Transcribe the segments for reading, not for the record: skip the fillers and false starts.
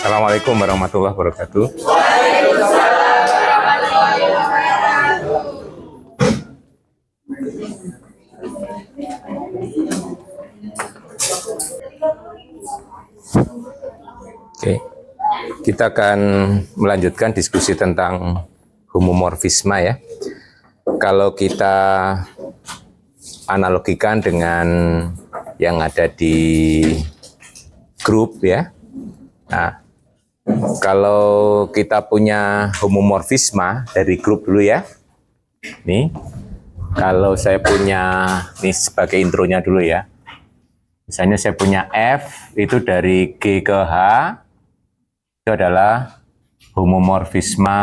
Assalamualaikum warahmatullahi wabarakatuh. Oke, kita akan melanjutkan diskusi tentang homomorfisme ya. Kalau kita analogikan dengan yang ada di grup ya. Nah, kalau kita punya homomorfisme dari grup dulu ya. Nih, kalau saya punya, nih sebagai intronya dulu ya. Misalnya saya punya F itu dari G ke H, itu adalah homomorfisme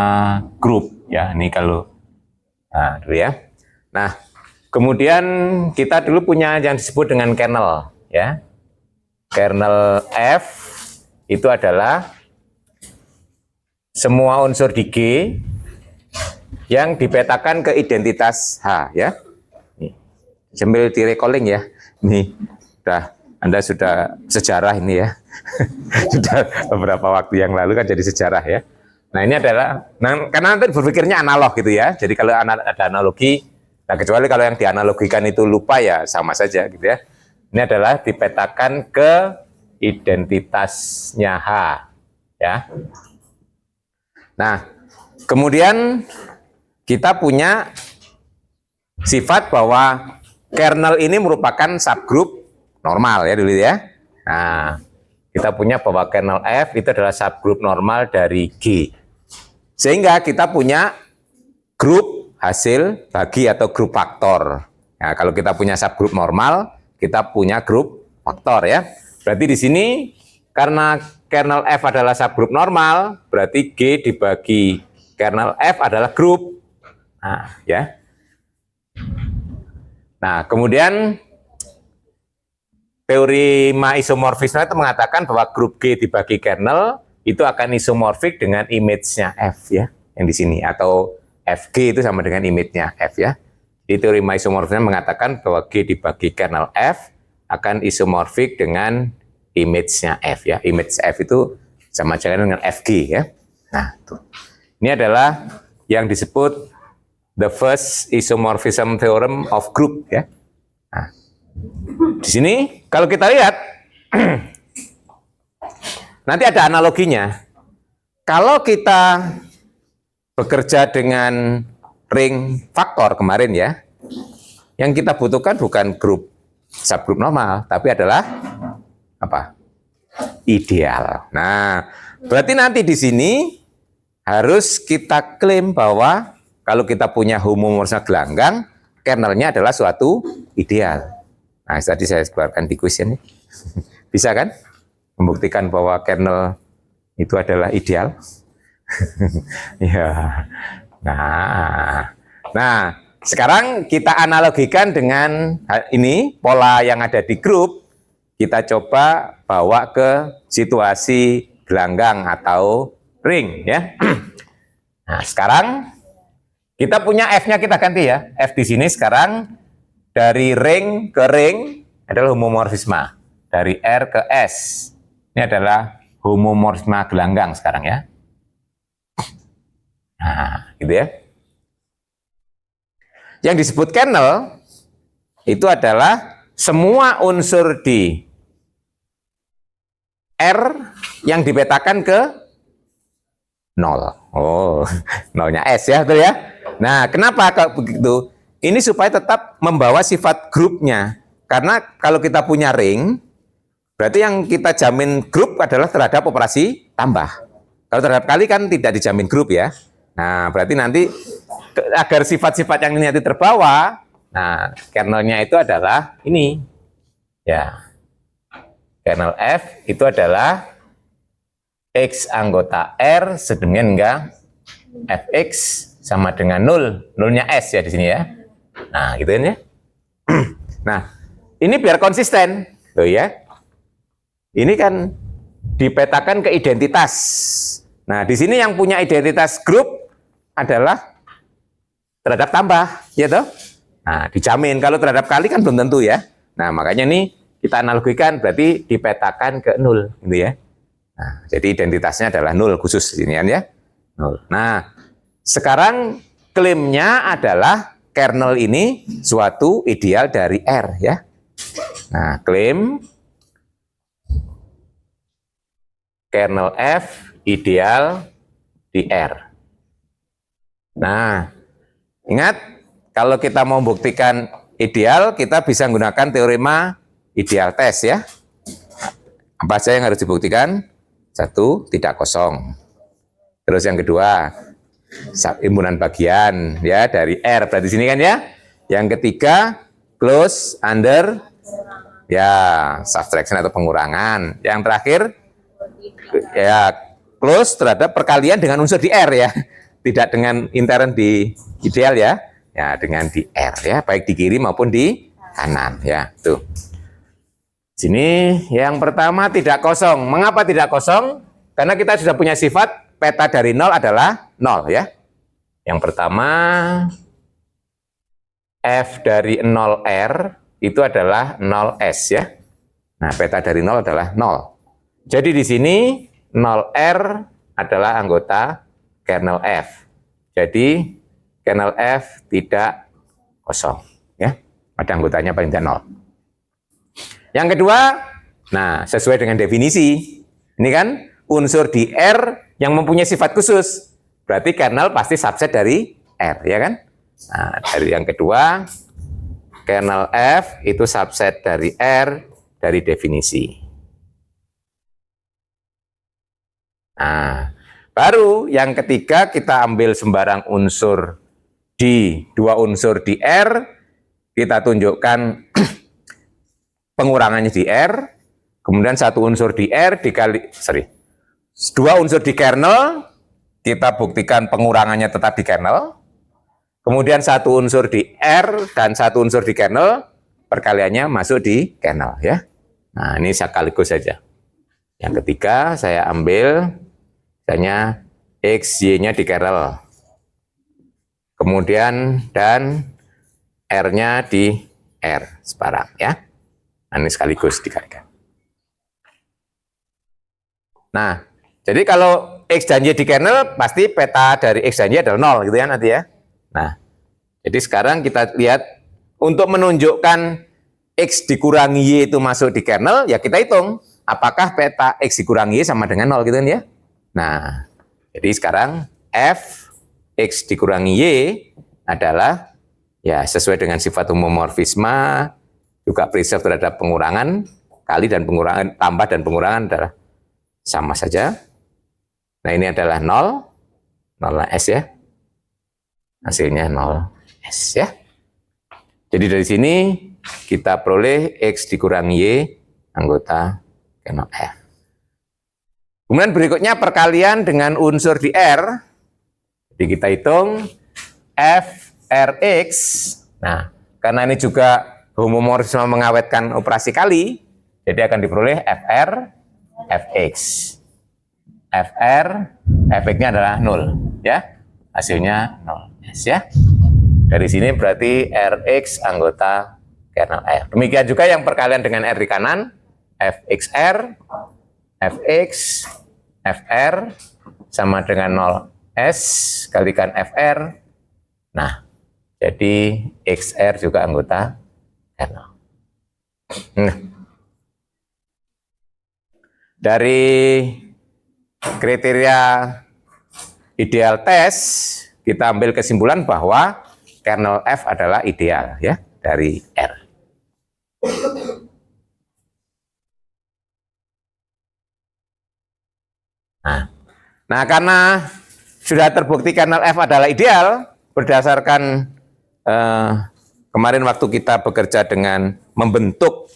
grup ya. Ini kalau, nah dulu ya. Nah, kemudian kita dulu punya yang disebut dengan kernel ya. Kernel F itu adalah semua unsur di G yang dipetakan ke identitas H ya. Nih, sambil di recalling ya. Nih, Anda sudah sejarah ini ya. Sudah beberapa waktu yang lalu kan jadi sejarah ya. Nah ini adalah, karena nanti berpikirnya analog gitu ya. Jadi kalau ada analogi, nah kecuali kalau yang dianalogikan itu lupa ya sama saja gitu ya. Ini adalah dipetakan ke identitasnya H ya. Nah kemudian kita punya sifat bahwa kernel ini merupakan subgroup normal ya dulu ya. Nah, kita punya bahwa kernel F itu adalah subgroup normal dari G. Sehingga kita punya grup hasil bagi atau grup faktor. Nah, kalau kita punya subgroup normal, kita punya grup faktor ya. Berarti di sini karena kernel F adalah subgroup normal, berarti G dibagi kernel F adalah grup. Nah, ya. Nah, kemudian teori isomorfisme itu mengatakan bahwa grup G dibagi kernel itu akan isomorfik dengan image-nya F ya, yang di sini, atau Fg itu sama dengan image-nya F ya. Jadi teori isomorfisme mengatakan bahwa G dibagi kernel F akan isomorfik dengan image-nya F ya. Image F itu sama dengan Fg ya. Nah, tuh. Ini adalah yang disebut the first isomorphism theorem of group ya. Nah, di sini kalau kita lihat nanti ada analoginya. Kalau kita bekerja dengan ring faktor kemarin ya, yang kita butuhkan bukan grup subgroup normal, tapi adalah apa? Ideal. Nah, berarti nanti di sini harus kita klaim bahwa kalau kita punya homomorfisme gelanggang, kernelnya adalah suatu ideal. Nah, tadi saya keluarkan di kuis ini. Bisa kan? Membuktikan bahwa kernel itu adalah ideal. Ya. Nah, sekarang kita analogikan dengan ini, pola yang ada di grup, kita coba bawa ke situasi gelanggang atau ring ya. Nah, sekarang kita punya F-nya kita ganti ya. F di sini sekarang dari ring ke ring adalah homomorfisme. Dari R ke S. Ini adalah homomorfisme gelanggang sekarang ya. Nah, gitu ya. Yang disebut kernel itu adalah semua unsur di R yang dipetakan ke 0. Oh, nolnya S ya, betul ya? Nah, kenapa kalau begitu? Ini supaya tetap membawa sifat grupnya. Karena kalau kita punya ring, berarti yang kita jamin grup adalah terhadap operasi tambah. Kalau terhadap kali kan tidak dijamin grup ya. Nah, berarti nanti agar sifat-sifat yang ini nanti terbawa, nah, kernelnya itu adalah ini. Ya. Kernel F itu adalah X anggota R sedemikian enggak Fx sama dengan 0. Nolnya S ya di sini ya. Nah, gitu kan ya. Nah, ini biar konsisten. Loh ya. Ini kan dipetakan ke identitas. Nah, di sini yang punya identitas grup adalah terhadap tambah, ya toh? Nah, dijamin. Kalau terhadap kali kan belum tentu ya. Nah, makanya nih kita analogikan berarti dipetakan ke 0, gitu ya. Nah, jadi identitasnya adalah 0 khusus ini kan ya. 0. Nah, sekarang klaimnya adalah kernel ini suatu ideal dari R ya. Nah, klaim kernel F ideal di R. Nah, ingat kalau kita mau buktikan ideal, kita bisa menggunakan teorema ideal test ya. Apa saja yang harus dibuktikan? 1, tidak kosong. Terus yang kedua, imbunan bagian ya dari R. Berarti sini kan ya. Yang ketiga, close under ya subtraction atau pengurangan. Yang terakhir ya close terhadap perkalian dengan unsur di R ya. Tidak dengan intern di ideal ya. Ya, dengan di R ya, baik di kiri maupun di kanan ya. Tuh. Sini yang pertama tidak kosong. Mengapa tidak kosong? Karena kita sudah punya sifat peta dari 0 adalah 0 ya. Yang pertama F dari 0R itu adalah 0S ya. Nah, peta dari 0 adalah 0. Jadi di sini 0R adalah anggota kernel F. Jadi kernel F tidak kosong ya. Pada anggotanya paling tidak 0. Yang kedua, nah sesuai dengan definisi, ini kan unsur di R yang mempunyai sifat khusus, berarti kernel pasti subset dari R, ya kan? Nah, dari yang kedua, kernel F itu subset dari R dari definisi. Nah, baru yang ketiga kita ambil sembarang unsur di dua unsur di R, kita tunjukkan pengurangannya di R, kemudian satu unsur di R dua unsur di kernel, kita buktikan pengurangannya tetap di kernel, kemudian satu unsur di R dan satu unsur di kernel, perkaliannya masuk di kernel ya. Nah, ini sekaligus saja. Yang ketiga saya ambil misalnya X, Y-nya di kernel, kemudian dan R-nya di R sebarang ya. Nah, ini sekaligus dikalikan. Nah, jadi kalau X dan Y di kernel, pasti peta dari X dan Y adalah 0 gitu ya nanti ya. Nah, jadi sekarang kita lihat untuk menunjukkan X dikurangi Y itu masuk di kernel, ya kita hitung apakah peta X dikurangi Y sama dengan 0 gitu kan ya. Nah, jadi sekarang F X dikurangi Y adalah ya sesuai dengan sifat homomorfisme, juga preserve terhadap pengurangan, kali dan pengurangan, tambah dan pengurangan adalah sama saja. Nah, ini adalah 0, 0S ya. Hasilnya 0S ya. Jadi dari sini kita peroleh X dikurangi Y anggota kernel F. Kemudian berikutnya perkalian dengan unsur di R. Jadi kita hitung F Rx. Nah, karena ini juga homomorfisme mengawetkan operasi kali, jadi akan diperoleh FR, Fx. FR, Fx-nya adalah 0, ya. Hasilnya 0, ya. Dari sini berarti Rx anggota kernel R. Demikian juga yang perkalian dengan R di kanan, Fxr, Fx, Fr sama dengan 0S kalikan Fr. Nah, jadi Xr juga anggota kernel. Nah, dari kriteria ideal test, kita ambil kesimpulan bahwa kernel F adalah ideal ya dari R. Nah, karena sudah terbukti kernel F adalah ideal berdasarkan kemarin waktu kita bekerja dengan membentuk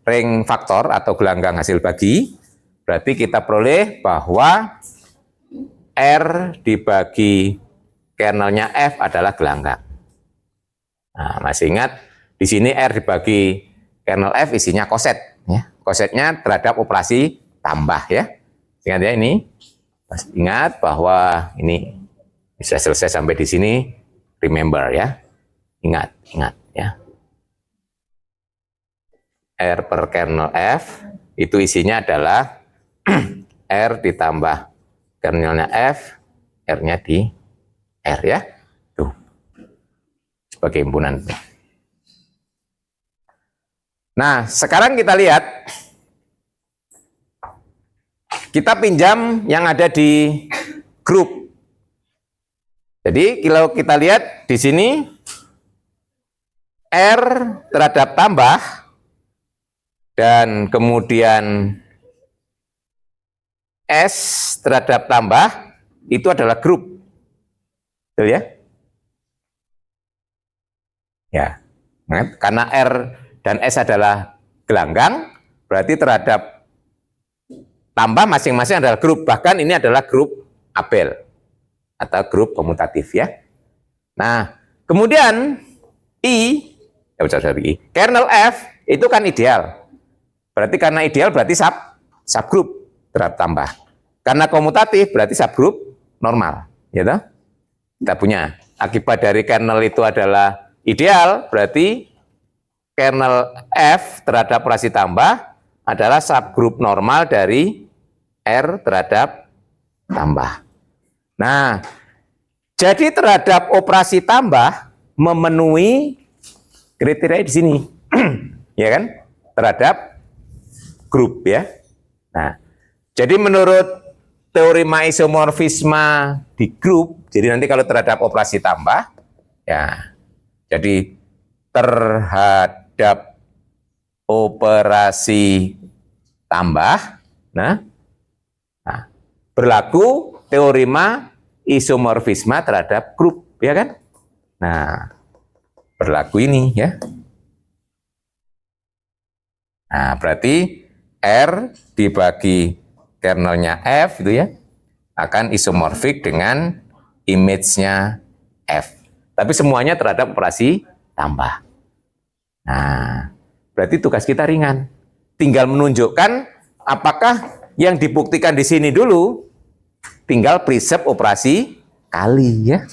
ring faktor atau gelanggang hasil bagi, berarti kita peroleh bahwa R dibagi kernelnya F adalah gelanggang. Nah, masih ingat di sini R dibagi kernel F isinya koset, ya. Kosetnya terhadap operasi tambah ya. Ingat ya ini. Ingat bahwa ini bisa selesai sampai di sini. Remember ya. Ingat ya. R per kernel F itu isinya adalah R ditambah kernelnya F, R-nya di R ya. Tuh. Sebagai himpunan. Nah, sekarang kita lihat. Kita pinjam yang ada di grup. Jadi kalau kita lihat di sini R terhadap tambah dan kemudian S terhadap tambah itu adalah grup. Betul ya? Ya. Karena R dan S adalah gelanggang, berarti terhadap tambah masing-masing adalah grup. Bahkan ini adalah grup Abel atau grup komutatif ya. Nah, kemudian kernel F itu kan ideal. Berarti karena ideal berarti subgrup terhadap tambah. Karena komutatif berarti subgrup normal, ya toh? Kita punya akibat dari kernel itu adalah ideal, berarti kernel F terhadap operasi tambah adalah subgrup normal dari R terhadap tambah. Nah, jadi terhadap operasi tambah memenuhi kriteria di sini, ya kan? Terhadap grup ya. Nah, jadi menurut teorema isomorfisme di grup, jadi nanti kalau terhadap operasi tambah, ya, jadi terhadap operasi tambah, nah berlaku teorema isomorfisme terhadap grup, ya kan? Nah, berlaku ini ya. Nah, berarti R dibagi kernelnya F itu ya akan isomorfik dengan image-nya F. Tapi semuanya terhadap operasi tambah. Nah, berarti tugas kita ringan. Tinggal menunjukkan apakah yang dibuktikan di sini dulu, tinggal prinsip operasi kali ya.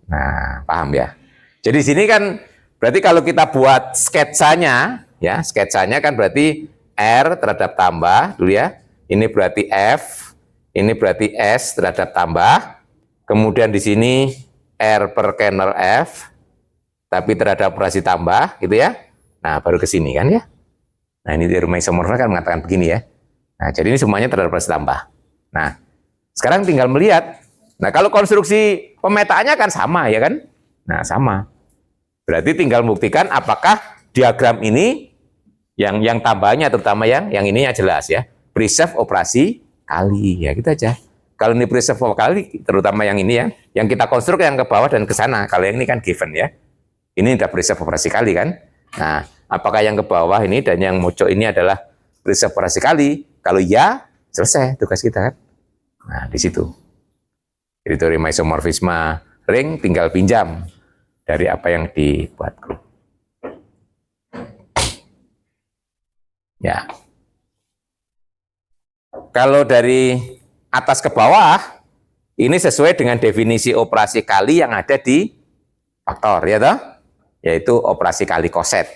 Nah, paham ya? Jadi di sini kan berarti kalau kita buat sketsanya, ya sketsanya kan berarti R terhadap tambah dulu ya. Ini berarti F, ini berarti S terhadap tambah. Kemudian di sini R per kernel F, tapi terhadap operasi tambah, gitu ya. Nah, baru ke sini kan ya. Nah, ini teorema isomorfisme kan mengatakan begini ya. Nah, jadi ini semuanya terhadap operasi tambah. Nah, sekarang tinggal melihat. Nah, kalau konstruksi pemetaannya kan sama ya kan? Nah, sama. Berarti tinggal membuktikan apakah diagram ini yang tambahnya terutama yang ininya jelas ya. Preserve operasi kali ya, gitu aja. Kalau ini preserve kali terutama yang ini ya, yang kita konstruk yang ke bawah dan ke sana. Kalau yang ini kan given ya. Ini udah preserve operasi kali kan? Nah, apakah yang ke bawah ini dan yang mojok ini adalah preserve operasi kali? Kalau ya, selesai tugas kita kan. Nah, di situ. Jadi teorema isomorfisme ring tinggal pinjam dari apa yang dibuat grup. Ya. Kalau dari atas ke bawah, ini sesuai dengan definisi operasi kali yang ada di faktor, ya toh? Yaitu operasi kali koset.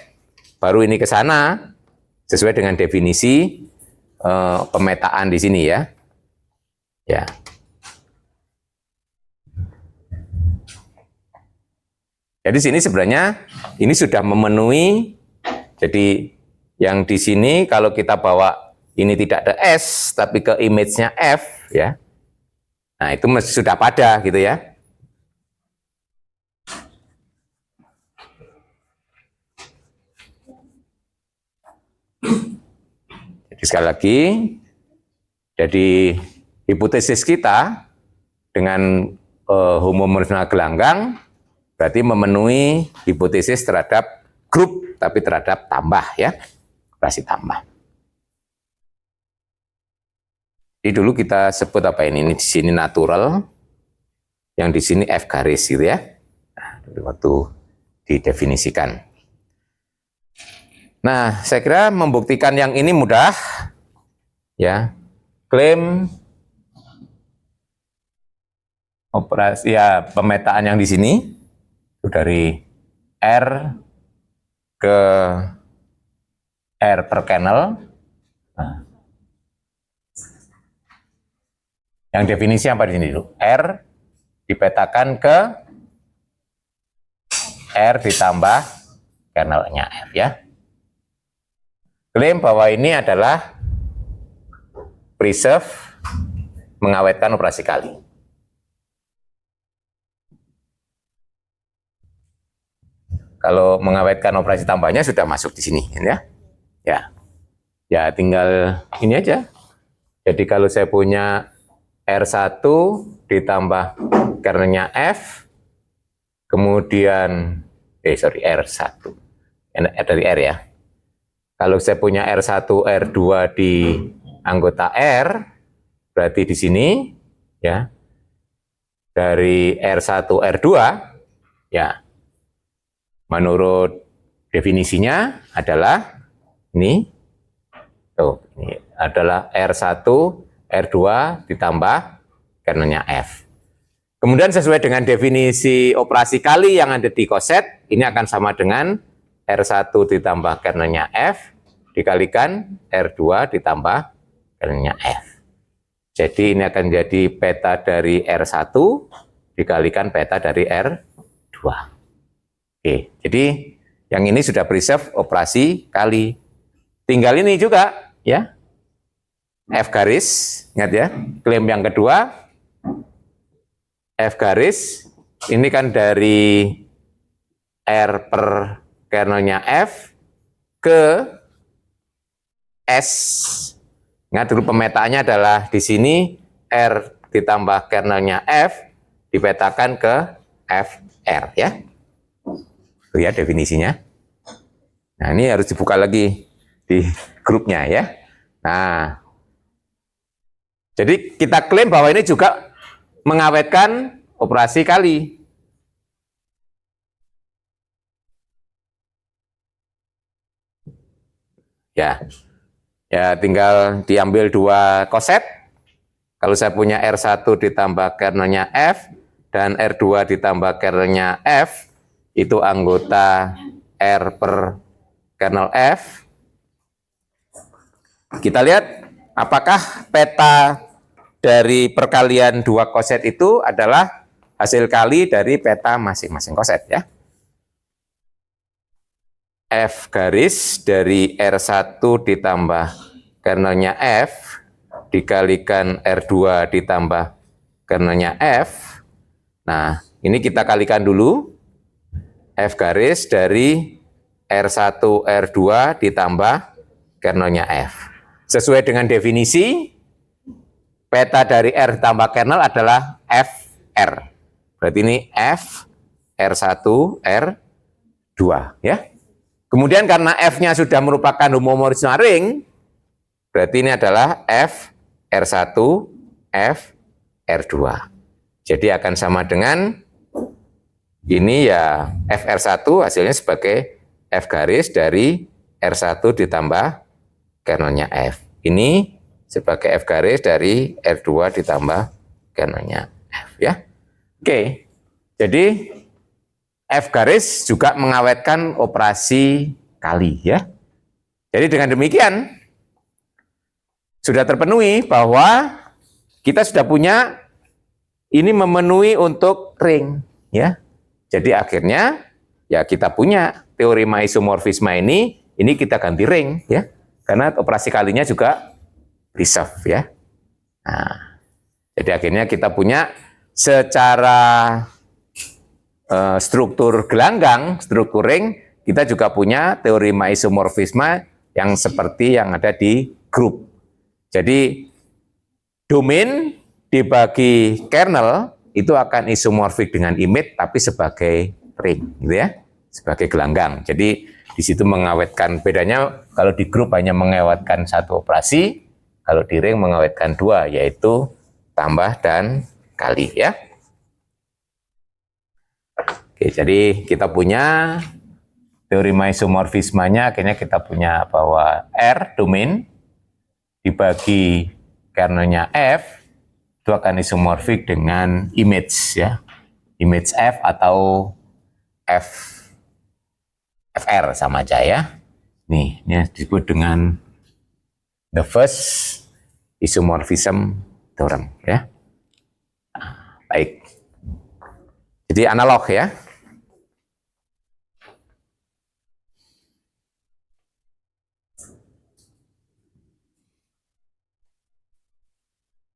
Baru ini ke sana, sesuai dengan definisi pemetaan di sini ya. Ya. Jadi sini sebenarnya ini sudah memenuhi. Jadi yang di sini kalau kita bawa ini tidak ada S tapi ke image-nya F ya. Nah, itu sudah pada gitu ya. Jadi sekali lagi, jadi hipotesis kita dengan homomorfisme gelanggang berarti memenuhi hipotesis terhadap grup tapi terhadap tambah ya, operasi tambah. Jadi dulu kita sebut apa ini? Ini di sini natural, yang di sini F garis gitu ya. Nah, waktu didefinisikan. Nah, saya kira membuktikan yang ini mudah ya. Klaim operasi ya pemetaan yang di sini dari R ke R per kernel. Nah, Yang definisi apa di sini dulu? R dipetakan ke R ditambah kernelnya F ya. Klaim bahwa ini adalah preserve mengawetkan operasi kali. Kalau mengawetkan operasi tambahnya sudah masuk di sini ya. Ya tinggal ini aja. Jadi kalau saya punya R1 ditambah kernelnya F, kemudian R1 dari R ya. Kalau saya punya R1 R2 di anggota R, berarti di sini ya dari R1 R2 ya menurut definisinya adalah ini adalah R1 R2 ditambah kernelnya F. Kemudian sesuai dengan definisi operasi kali yang ada di koset, ini akan sama dengan R1 ditambah kernelnya F dikalikan R2 ditambah kernelnya F. Jadi ini akan jadi peta dari R1 dikalikan peta dari R2. Oke, jadi yang ini sudah preserve operasi kali. Tinggal ini juga ya. F garis, ingat ya. Klaim yang kedua F garis ini kan dari R per kernelnya F ke S. Ingat dulu pemetaannya adalah di sini R ditambah kernelnya F dipetakan ke FR ya. Itu ya definisinya. Nah, ini harus dibuka lagi di grupnya ya. Nah, jadi kita klaim bahwa ini juga mengawetkan operasi kali. Ya tinggal diambil dua koset. Kalau saya punya R1 ditambah kernelnya F dan R2 ditambah kernelnya F, itu anggota R per kernel F. Kita lihat apakah peta dari perkalian dua koset itu adalah hasil kali dari peta masing-masing koset ya. F garis dari R1 ditambah kernelnya F dikalikan R2 ditambah kernelnya F. Nah, ini kita kalikan dulu. F garis dari R1 R2 ditambah kernelnya F. Sesuai dengan definisi, peta dari R tambah kernel adalah FR. Berarti ini F, R1, R2 ya. Kemudian karena F-nya sudah merupakan homomorisme ring, berarti ini adalah F, R1, F, R2. Jadi akan sama dengan ini ya FR1 hasilnya sebagai F garis dari R1 ditambah kernelnya F. Ini sebagai F garis dari R2 ditambah kernelnya F ya. Oke, jadi F garis juga mengawetkan operasi kali ya. Jadi dengan demikian sudah terpenuhi bahwa kita sudah punya ini memenuhi untuk ring ya. Jadi akhirnya ya kita punya teorema isomorfisme ini kita ganti ring ya. Karena operasi kalinya juga preserve ya. Nah, jadi akhirnya kita punya secara struktur gelanggang, struktur ring, kita juga punya teorema isomorfisme yang seperti yang ada di grup. Jadi domain dibagi kernel itu akan isomorfik dengan image tapi sebagai ring, gitu ya, sebagai gelanggang. Jadi di situ mengawetkan, bedanya kalau di grup hanya mengawetkan satu operasi, kalau di ring mengawetkan dua, yaitu tambah dan kali ya. Oke, jadi kita punya teorema isomorfismenya, akhirnya kita punya bahwa R domain dibagi kernelnya F itu akan isomorfik dengan image ya, image F atau FR sama aja ya. Nih, ini disebut dengan the first isomorphism theorem ya. Baik. Jadi analog ya.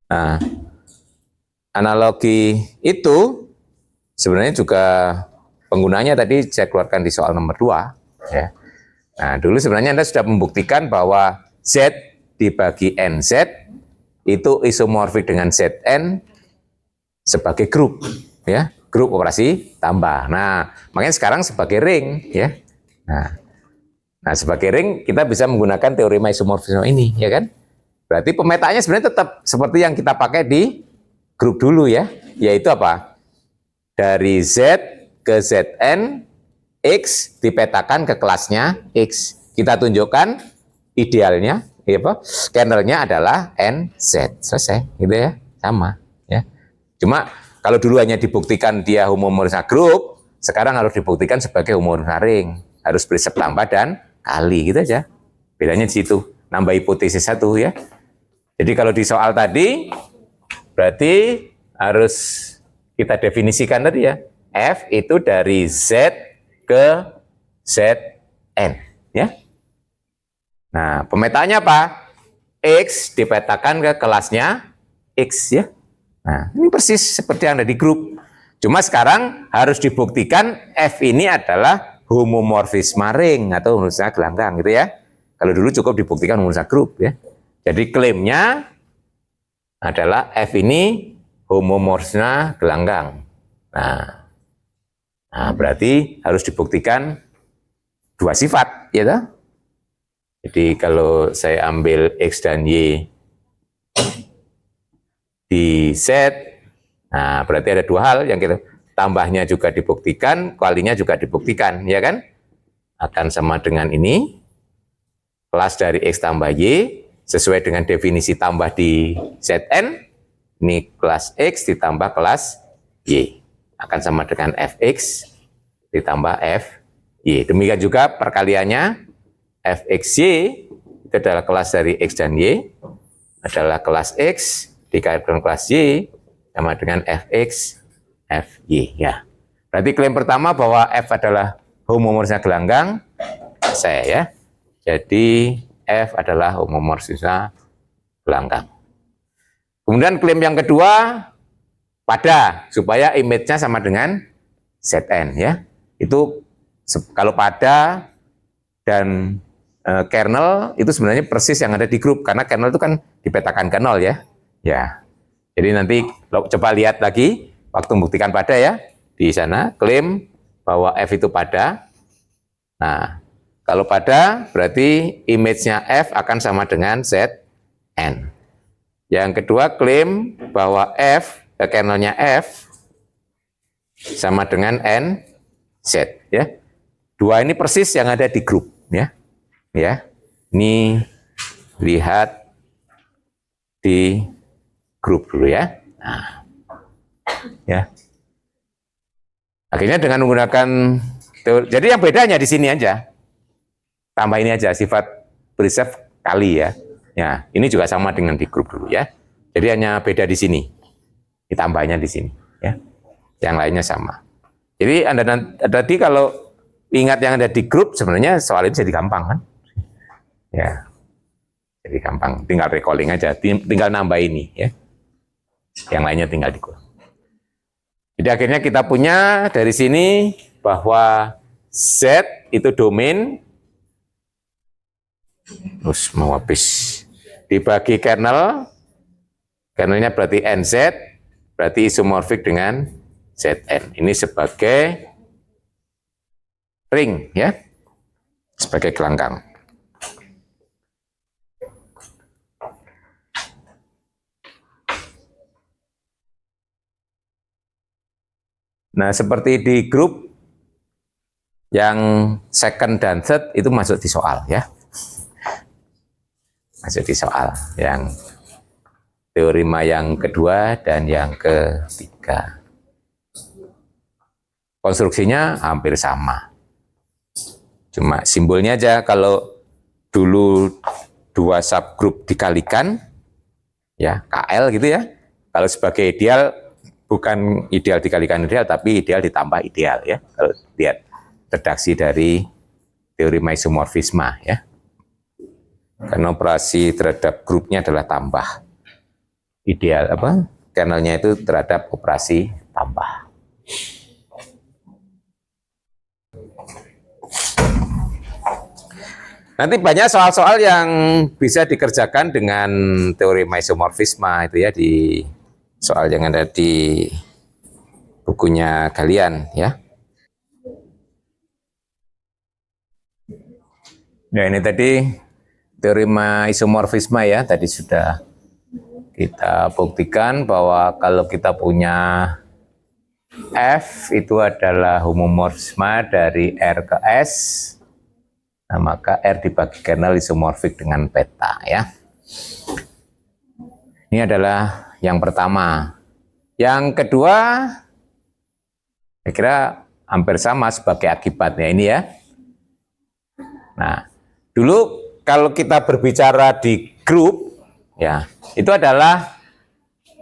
Nah, analogi itu sebenarnya juga penggunanya tadi saya keluarkan di soal nomor 2 ya. Nah, dulu sebenarnya Anda sudah membuktikan bahwa Z dibagi NZ itu isomorfik dengan Zn sebagai grup ya, grup operasi tambah. Nah, makanya sekarang sebagai ring ya. Nah, sebagai ring kita bisa menggunakan teorema isomorfisme ini ya kan? Berarti pemetaannya sebenarnya tetap seperti yang kita pakai di grup dulu ya, yaitu apa? Dari Z ke Zn, X dipetakan ke kelasnya X. Kita tunjukkan idealnya, ya apa? Kernelnya adalah NZ. Selesai, gitu ya, sama ya. Cuma kalau dulu hanya dibuktikan dia homomorfisme grup, sekarang harus dibuktikan sebagai homomorfisme ring. Harus berisep tambah dan kali, gitu aja. Bedanya di situ, nambah hipotesis satu ya. Jadi kalau di soal tadi, berarti harus kita definisikan tadi ya. F itu dari Z ke Zn. Ya. Nah, pemetaannya apa? X dipetakan ke kelasnya X ya. Nah, ini persis seperti yang ada di grup. Cuma sekarang harus dibuktikan F ini adalah homomorfisme ring atau homomorfisme gelanggang gitu ya. Kalau dulu cukup dibuktikan homomorfisme grup ya. Jadi klaimnya adalah F ini homomorfisme gelanggang. Nah, berarti harus dibuktikan dua sifat, ya toh? Jadi kalau saya ambil X dan Y di Z, nah berarti ada dua hal yang kita tambahnya juga dibuktikan, kalinya juga dibuktikan, ya kan? Akan sama dengan ini, kelas dari X tambah Y, sesuai dengan definisi tambah di Zn, ini kelas X ditambah kelas Y. Akan sama dengan Fx ditambah Fy. Demikian juga perkaliannya, Fxy itu adalah kelas dari X dan Y, adalah kelas X dikalikan kelas Y, sama dengan Fx, Fy. Ya. Berarti klaim pertama bahwa F adalah homomorfisme gelanggang, saya ya. Jadi F adalah homomorfisme gelanggang. Kemudian klaim yang kedua, pada, supaya image-nya sama dengan Zn ya. Itu kalau pada dan kernel itu sebenarnya persis yang ada di grup, karena kernel itu kan dipetakan ke 0 ya. Ya. Jadi nanti coba lihat lagi waktu membuktikan pada ya. Di sana klaim bahwa F itu pada. Nah, kalau pada berarti image-nya F akan sama dengan Zn. Yang kedua klaim bahwa F, kernelnya F sama dengan NZ ya. Dua ini persis yang ada di grup ya. Ya. Ini lihat di grup dulu ya. Nah. Ya. Akhirnya dengan menggunakan teori, jadi yang bedanya di sini aja. Tambah ini aja sifat preserve kali ya. Ya, ini juga sama dengan di grup dulu ya. Jadi hanya beda di sini. Ditambahnya di sini ya. Yang lainnya sama. Jadi Anda tadi kalau ingat yang ada di grup, sebenarnya soal ini jadi gampang kan? Ya. Jadi gampang, tinggal recalling aja, tinggal nambah ini ya. Yang lainnya tinggal dikurang. Jadi akhirnya kita punya dari sini bahwa Z itu domain, terus mau habis dibagi kernel, kernelnya berarti NZ, berarti isomorfik dengan Zn. Ini sebagai ring ya, sebagai gelanggang. Nah, seperti di grup yang second dan third itu masuk di soal ya. Masuk di soal yang teorema yang kedua dan yang ketiga. Konstruksinya hampir sama. Cuma simbolnya aja, kalau dulu dua subgrup dikalikan ya, KL gitu ya. Kalau sebagai ideal bukan ideal dikalikan ideal, tapi ideal ditambah ideal ya. Kalau lihat redaksi dari teorema isomorfisme ya. Karena operasi terhadap grupnya adalah tambah. Ideal kernelnya itu terhadap operasi tambah. Nanti banyak soal-soal yang bisa dikerjakan dengan teorema isomorfisme itu ya, di soal yang ada di bukunya kalian ya. Nah, ini tadi teorema isomorfisme ya, tadi sudah kita buktikan bahwa kalau kita punya F itu adalah homomorfisme dari R ke S, nah maka R dibagi kernel isomorfik dengan beta ya. Ini adalah yang pertama. Yang kedua, saya kira hampir sama sebagai akibatnya ini ya. Nah, dulu kalau kita berbicara di grup, ya itu adalah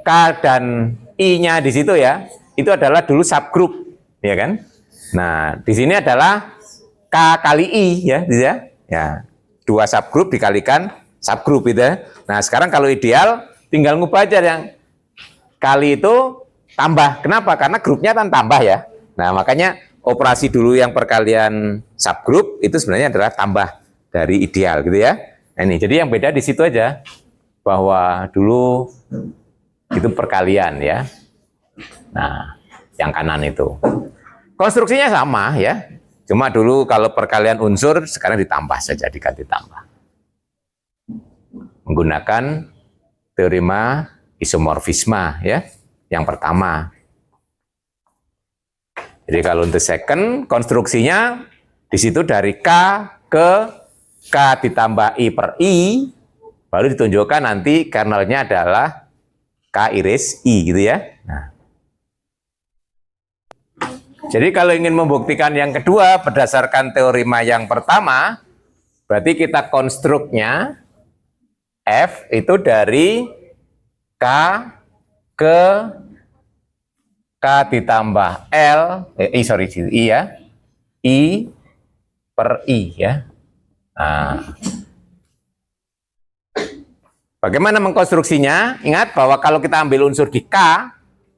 K dan I-nya di situ ya. Itu adalah dulu subgrup, ya kan? Nah, di sini adalah K kali I ya, ya. Dua subgrup dikalikan subgrup itu ya. Nah, sekarang kalau ideal tinggal ngubah aja yang kali itu tambah. Kenapa? Karena grupnya kan tambah ya. Nah, makanya operasi dulu yang perkalian subgrup itu sebenarnya adalah tambah dari ideal gitu ya. Nah, ini jadi yang beda di situ aja bahwa dulu itu perkalian ya. Nah, yang kanan itu konstruksinya sama ya. Cuma dulu kalau perkalian unsur, sekarang ditambah saja, diganti tambah. Menggunakan teorema isomorfisme ya, yang pertama. Jadi kalau untuk second, konstruksinya di situ dari K ke K ditambah I per I, baru ditunjukkan nanti kernelnya adalah K iris I gitu ya. Nah. Jadi kalau ingin membuktikan yang kedua berdasarkan teorema yang pertama, berarti kita konstruknya F itu dari K ke K ditambah L, I ya, I per I ya. Nah. Bagaimana mengkonstruksinya? Ingat bahwa kalau kita ambil unsur di K,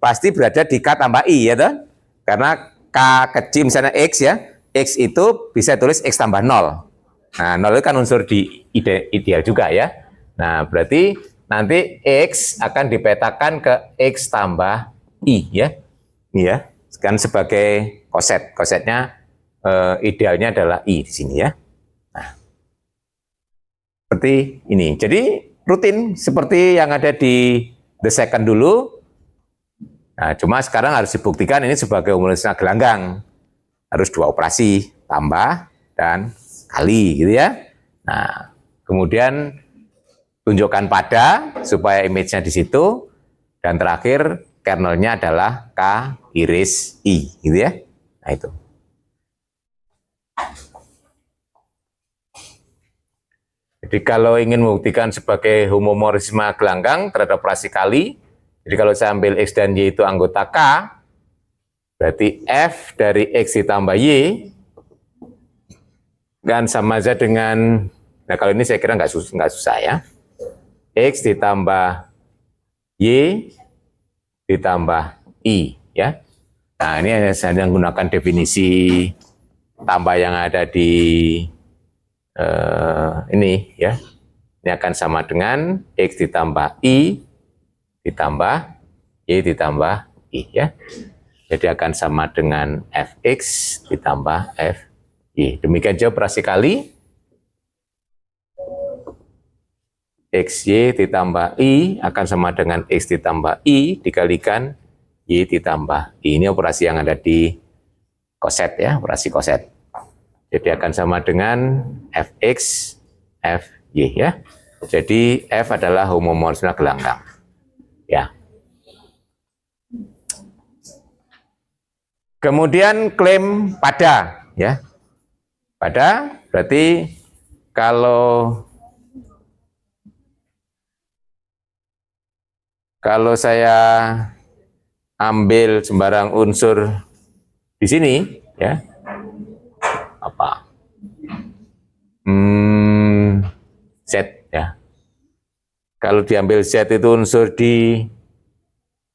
pasti berada di K tambah I ya toh? Karena K kecil misalnya X ya, X itu bisa tulis X tambah 0. Nah, 0 itu kan unsur di ideal juga ya. Nah, berarti nanti X akan dipetakan ke X tambah I ya. Ini ya, kan sebagai koset. Kosetnya idealnya adalah I di sini ya. Nah, seperti ini. Jadi rutin seperti yang ada di the second dulu. Nah, cuma sekarang harus dibuktikan ini sebagai homomorfisme gelanggang. Harus dua operasi, tambah dan kali gitu ya. Nah, kemudian tunjukkan pada supaya image-nya di situ, dan terakhir kernelnya adalah K iris I gitu ya. Nah, itu. Jadi kalau ingin membuktikan sebagai homomorfisme gelanggang terhadap operasi kali, jadi kalau saya ambil X dan Y itu anggota K, berarti F dari X ditambah Y kan sama saja dengan, nah kalau ini saya kira nggak susah ya, X ditambah Y ditambah I ya. Nah ini saya menggunakan definisi tambah yang ada di ini ya. Ini akan sama dengan X ditambah I ditambah Y ditambah I ya. Jadi akan sama dengan Fx ditambah Fy. Demikian juga operasi kali. Xy ditambah I akan sama dengan X ditambah I dikalikan Y ditambah I. Ini operasi yang ada di koset ya, operasi koset. Jadi akan sama dengan Fx, Fy ya. Jadi F adalah homomorfisme gelanggang. Ya. Kemudian klaim pada ya. Pada berarti kalau saya ambil sembarang unsur di sini, ya, apa? Z, ya. Kalau diambil Z itu unsur di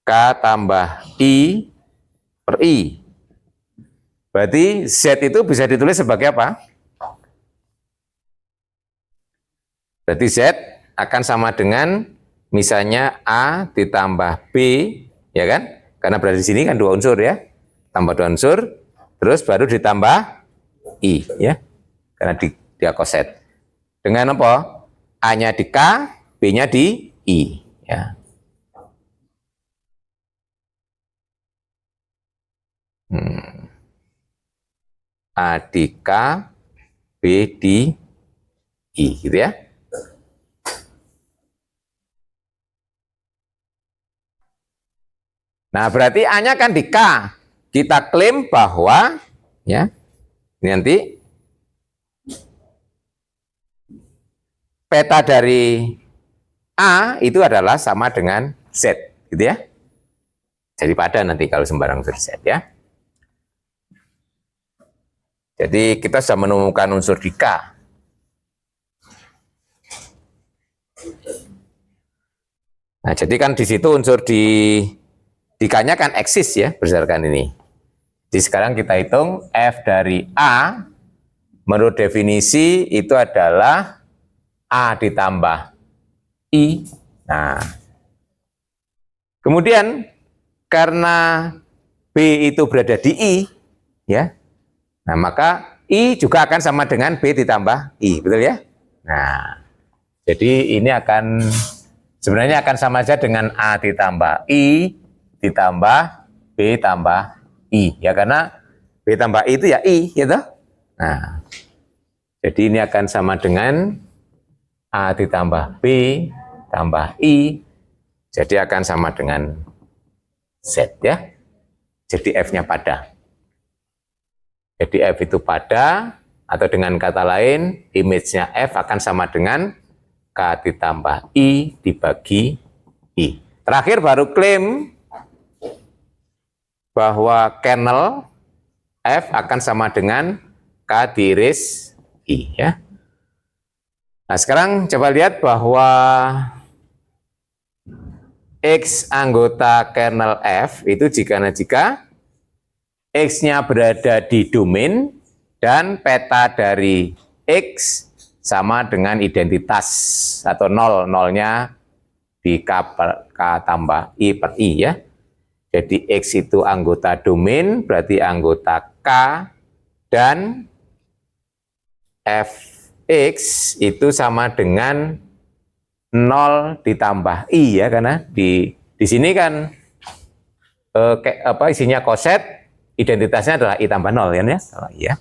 K tambah I per I. Berarti Z itu bisa ditulis sebagai apa? Berarti Z akan sama dengan misalnya A ditambah B, ya kan? Karena berada di sini kan dua unsur ya. Tambah dua unsur, terus baru ditambah I, ya. Karena dia koset. Dengan apa? A-nya di K, B-nya di I, ya. A di K, B di I, gitu ya. Nah, berarti A-nya kan di K. Kita klaim bahwa, ya, ini nanti peta dari A itu adalah sama dengan Z, gitu ya. Jadi pada nanti kalau sembarang unsur Z, ya. Jadi kita sudah menemukan unsur di K. Nah, jadi kan di situ unsur di K-nya kan eksis ya, berdasarkan ini. Jadi sekarang kita hitung F dari A, menurut definisi itu adalah A ditambah I. Nah, kemudian karena B itu berada di I, ya, nah maka I juga akan sama dengan B ditambah I, betul ya? Nah, jadi ini akan sebenarnya akan sama saja dengan A ditambah I ditambah B tambah I, ya, karena B tambah I itu ya I, gitu. Nah, jadi ini akan sama dengan A ditambah B tambah I, jadi akan sama dengan Z, ya. Jadi F-nya pada. Jadi F itu pada, atau dengan kata lain, image-nya F akan sama dengan K ditambah I dibagi I. Terakhir baru klaim bahwa kernel F akan sama dengan K diiris I, ya. Nah, sekarang coba lihat bahwa X anggota kernel F itu jika X-nya berada di domain dan peta dari X sama dengan identitas atau nolnya di K tambah I per I, ya. Jadi X itu anggota domain, berarti anggota K, dan Fx itu sama dengan 0 ditambah I, ya, karena di sini kan isinya koset, identitasnya adalah I tambah 0, ya, ya.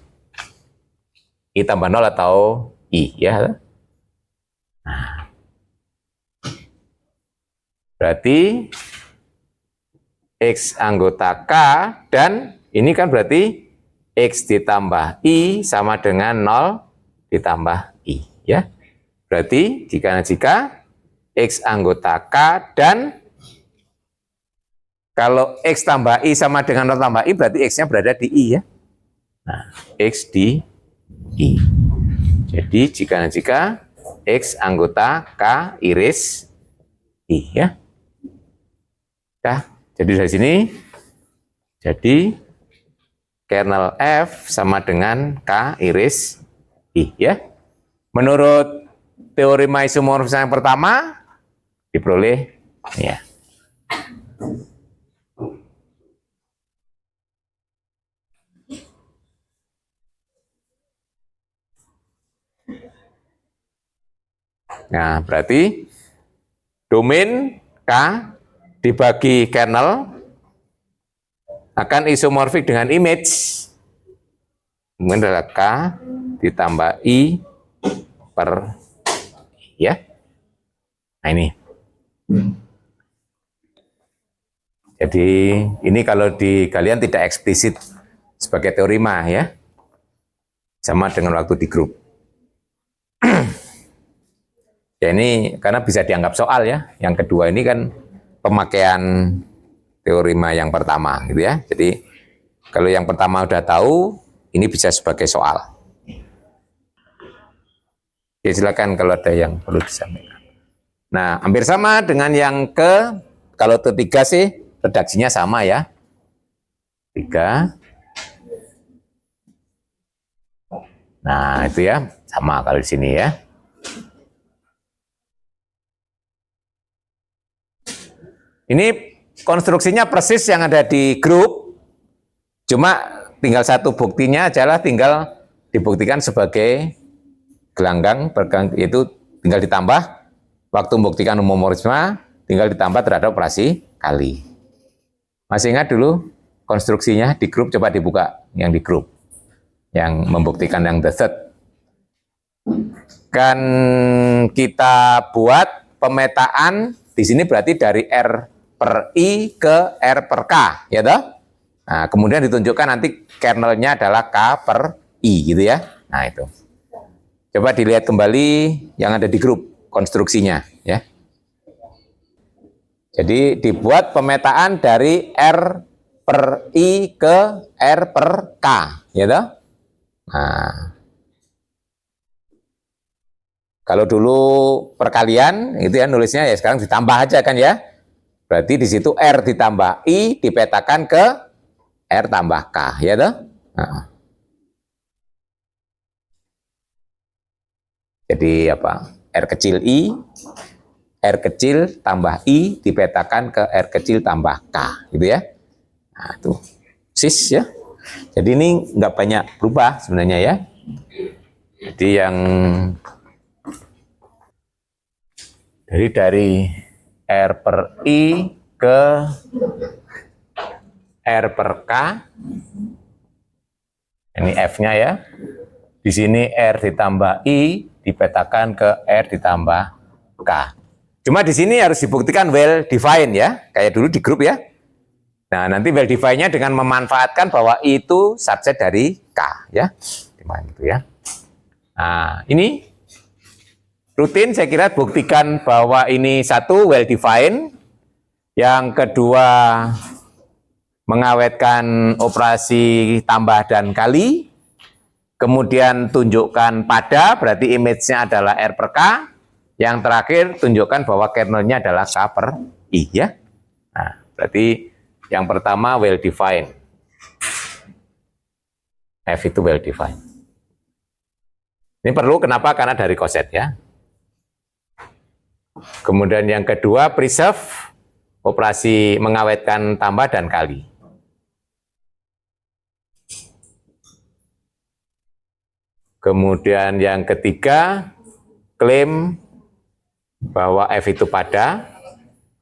I tambah 0 atau I, ya. Nah, berarti X anggota K, dan ini kan berarti X ditambah I sama dengan 0 ditambah I, ya. Berarti jika X anggota K, dan kalau X tambah I sama dengan 0 tambah I, berarti X-nya berada di I, ya. Nah, X di I. Jadi jika X anggota K iris I, ya. Nah, jadi dari sini, jadi kernel F sama dengan K iris I, ya. Menurut teorema isomorfisme yang pertama, diperoleh, ya. Nah, berarti domain K dibagi kernel akan isomorfik dengan image, kemudian adalah K ditambah I per I, ya. Nah, ini. Jadi ini kalau di kalian tidak eksplisit sebagai teorema, ya. Sama dengan waktu di grup. Ya, ini karena bisa dianggap soal, ya. Yang kedua ini kan pemakaian teorema yang pertama gitu ya. Jadi kalau yang pertama udah tahu, ini bisa sebagai soal. Ya, silakan kalau ada yang perlu disampaikan. Nah, hampir sama dengan yang kalau ketiga sih redaksinya sama ya. 3. Nah, itu ya, sama kalau di sini ya. Ini konstruksinya persis yang ada di grup, cuma tinggal satu buktinya adalah tinggal dibuktikan sebagai gelanggang, yaitu tinggal ditambah waktu membuktikan homomorisme, tinggal ditambah terhadap operasi kali. Masih ingat dulu konstruksinya di grup, coba dibuka yang di grup. Yang membuktikan yang the third. Kan kita buat pemetaan di sini berarti dari R per I ke R per K, ya toh? Nah, kemudian ditunjukkan nanti kernelnya adalah K per I gitu ya. Nah, itu. Coba dilihat kembali yang ada di grup konstruksinya ya. Jadi dibuat pemetaan dari R per I ke R per K, ya toh? Nah, kalau dulu perkalian itu ya nulisnya ya sekarang ditambah aja kan ya. Berarti di situ R ditambah I dipetakan ke R tambah K, ya toh? Nah. Jadi apa? R kecil I, R kecil tambah I dipetakan ke R kecil tambah K, gitu ya. Nah, itu sis ya. Jadi ini nggak banyak berubah sebenarnya ya. Jadi yang dari R per I ke R per K, ini F-nya ya. Di sini R ditambah I dipetakan ke R ditambah K. Cuma di sini harus dibuktikan well defined ya, kayak dulu di grup ya. Nah, nanti well define-nya dengan memanfaatkan bahwa I itu subset dari K ya. Gimana gitu ya. Nah, ini rutin saya kira buktikan bahwa ini satu well defined, yang kedua mengawetkan operasi tambah dan kali, kemudian tunjukkan pada berarti image-nya adalah R per K, yang terakhir tunjukkan bahwa kernelnya adalah K per I ya. Nah, berarti yang pertama well defined. F itu well defined. Ini perlu kenapa? Karena dari koset ya. Kemudian yang kedua preserve, operasi mengawetkan tambah dan kali. Kemudian yang ketiga klaim bahwa F itu pada.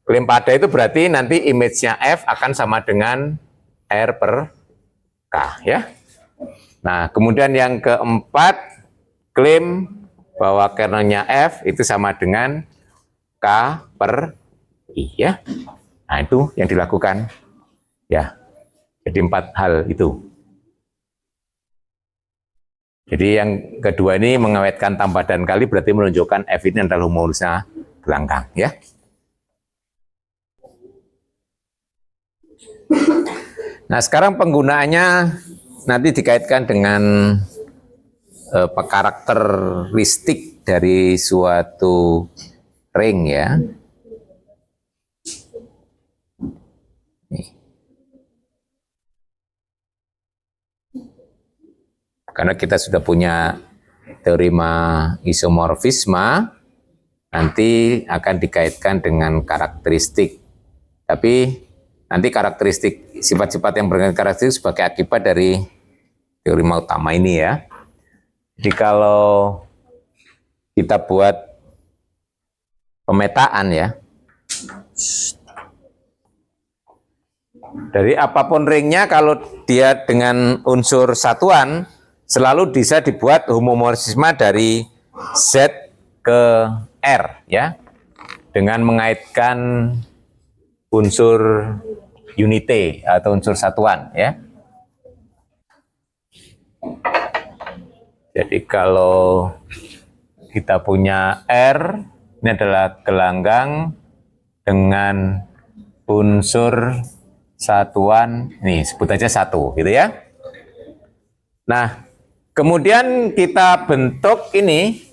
Klaim pada itu berarti nanti image-nya F akan sama dengan R per K ya. Nah, kemudian yang keempat klaim bahwa kernelnya F itu sama dengan K per I ya. Nah, itu yang dilakukan ya. Jadi 4 hal itu. Jadi yang kedua ini mengawetkan tambah dan kali berarti menunjukkan F ini adalah homomorisme gelanggang ya. Nah, sekarang penggunaannya nanti dikaitkan dengan karakteristik dari suatu ring ya. Karena kita sudah punya teorema isomorfisme, nanti akan dikaitkan dengan karakteristik. Tapi nanti karakteristik, sifat-sifat yang berkaitan karakteristik sebagai akibat dari teorema utama ini ya. Jadi kalau kita buat pemetaan ya, dari apapun ringnya kalau dia dengan unsur satuan, selalu bisa dibuat homomorisme dari Z ke R ya, dengan mengaitkan unsur unite atau unsur satuan ya. Jadi kalau kita punya R, ini adalah gelanggang dengan unsur satuan, ini sebut aja 1 gitu ya. Nah, kemudian kita bentuk ini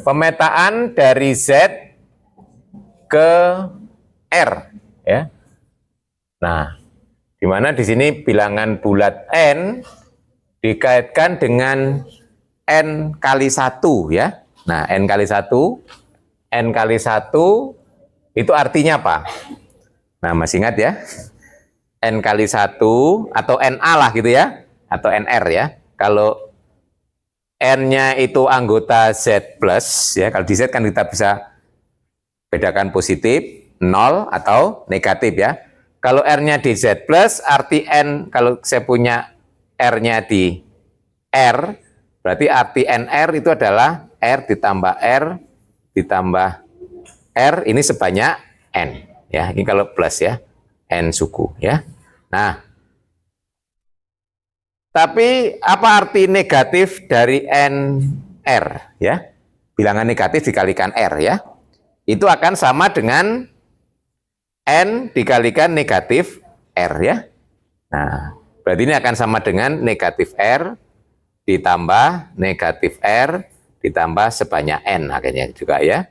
pemetaan dari Z ke R ya. Nah, di mana di sini bilangan bulat N dikaitkan dengan N kali 1 ya. Nah, N kali 1 itu artinya apa? Nah, masih ingat ya? N kali 1 atau NA lah gitu ya, atau NR ya. Kalau N-nya itu anggota Z plus, ya kalau di Z kan kita bisa bedakan positif, 0 atau negatif ya. Kalau R-nya di Z plus, arti N, kalau saya punya R-nya di R, berarti arti NR itu adalah R ditambah R ditambah R, ini sebanyak N. Ya, ini kalau plus ya, N suku ya. Nah, tapi apa arti negatif dari NR ya? Bilangan negatif dikalikan R ya. Itu akan sama dengan N dikalikan negatif R ya. Nah, berarti ini akan sama dengan negatif R ditambah negatif R ditambah sebanyak N akhirnya juga ya.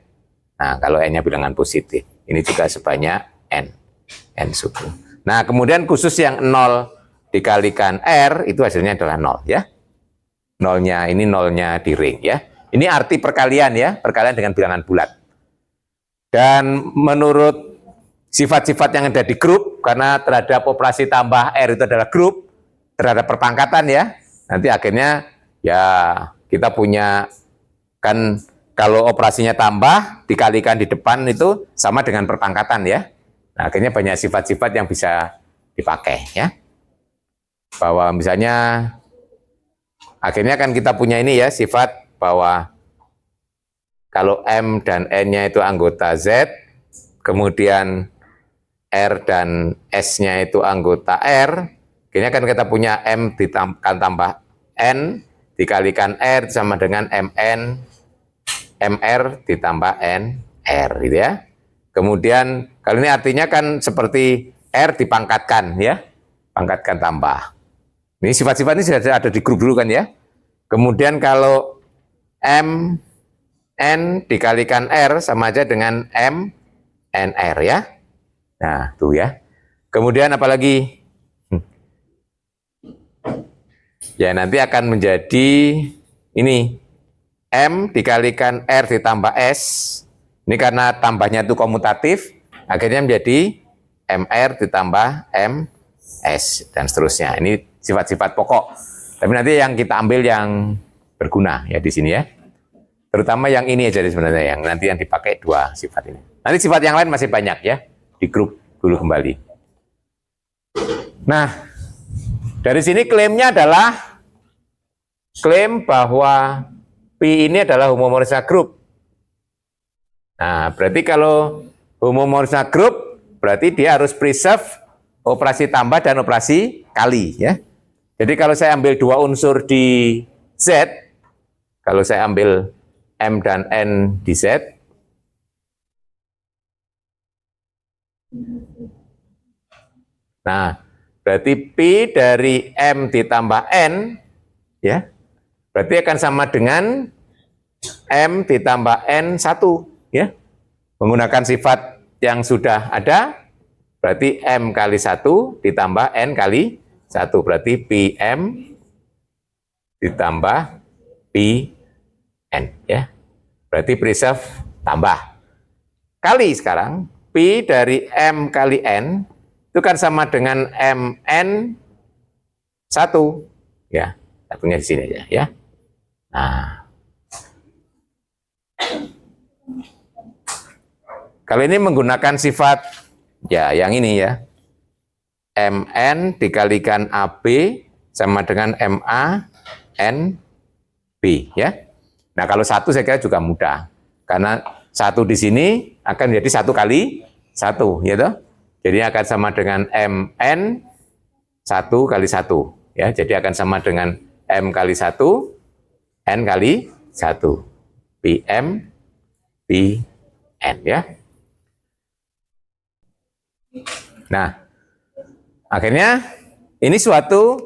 Nah, kalau N-nya bilangan positif, ini juga sebanyak N suku. Nah, kemudian khusus yang 0 dikalikan R, itu hasilnya adalah 0 ya. Nolnya, ini nolnya di ring ya. Ini arti perkalian ya, perkalian dengan bilangan bulat. Dan menurut sifat-sifat yang ada di grup, karena terhadap operasi tambah R itu adalah grup, terhadap perpangkatan ya, nanti akhirnya ya kita punya, kan kalau operasinya tambah dikalikan di depan itu sama dengan perpangkatan ya. Nah, akhirnya banyak sifat-sifat yang bisa dipakai ya. Bahwa misalnya akhirnya kan kita punya ini ya, sifat bahwa kalau M dan N-nya itu anggota Z, kemudian R dan S-nya itu anggota R, akhirnya kan kita punya M ditambah N dikalikan R sama dengan MR ditambah NR gitu ya. Kemudian kalau ini artinya kan seperti R dipangkatkan ya, pangkatkan tambah. Ini sifat-sifat ini sudah ada di grup dulu kan ya. Kemudian kalau M N dikalikan R sama aja dengan M NR ya. Nah, tuh ya. Kemudian apalagi? Ya, nanti akan menjadi ini M dikalikan R ditambah S, ini karena tambahnya itu komutatif, akhirnya menjadi MR ditambah MS, dan seterusnya. Ini sifat-sifat pokok. Tapi nanti yang kita ambil yang berguna ya di sini ya. Terutama yang ini aja sebenarnya, yang nanti yang dipakai 2 sifat ini. Nanti sifat yang lain masih banyak ya, di grup dulu kembali. Nah, dari sini klaimnya adalah klaim bahwa P ini adalah homomorfisme grup. Nah, berarti kalau homomorfisme grup, berarti dia harus preserve operasi tambah dan operasi kali ya. Jadi kalau saya ambil 2 unsur di Z, kalau saya ambil M dan N di Z, nah berarti P dari M ditambah N ya, berarti akan sama dengan M ditambah N1 ya. Menggunakan sifat yang sudah ada, berarti M kali 1 ditambah N kali 1, berarti PM ditambah PN ya. Berarti preserve tambah. Kali sekarang P dari M kali N itu kan sama dengan MN 1 ya. Satunya di sini aja ya. Nah, kalau ini menggunakan sifat ya yang ini ya, MN dikalikan AB sama dengan MA NB ya. Nah, kalau 1 saya kira juga mudah, karena 1 di sini akan jadi 1 kali 1 ya toh. Jadi akan sama dengan MN 1 kali 1 ya. Jadi akan sama dengan M kali 1 N kali 1 PM PN ya. Nah, akhirnya ini suatu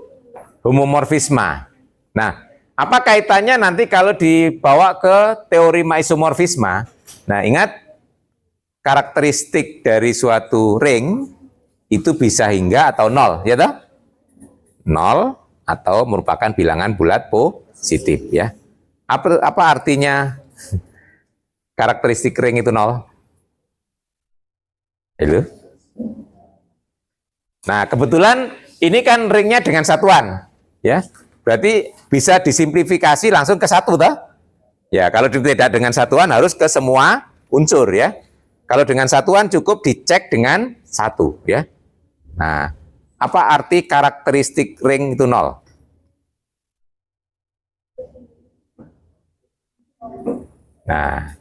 homomorfisme. Nah, apa kaitannya nanti kalau dibawa ke teorema isomorfisme? Nah, ingat karakteristik dari suatu ring itu bisa hingga atau nol, ya toh? Nol atau merupakan bilangan bulat positif, ya. Apa artinya karakteristik ring itu nol? Halo? Nah, kebetulan ini kan ringnya dengan satuan, ya. Berarti bisa disimplifikasi langsung ke satu, toh? Ya, kalau tidak dengan satuan harus ke semua unsur, ya. Kalau dengan satuan cukup dicek dengan satu, ya. Nah, apa arti karakteristik ring itu nol? Nah,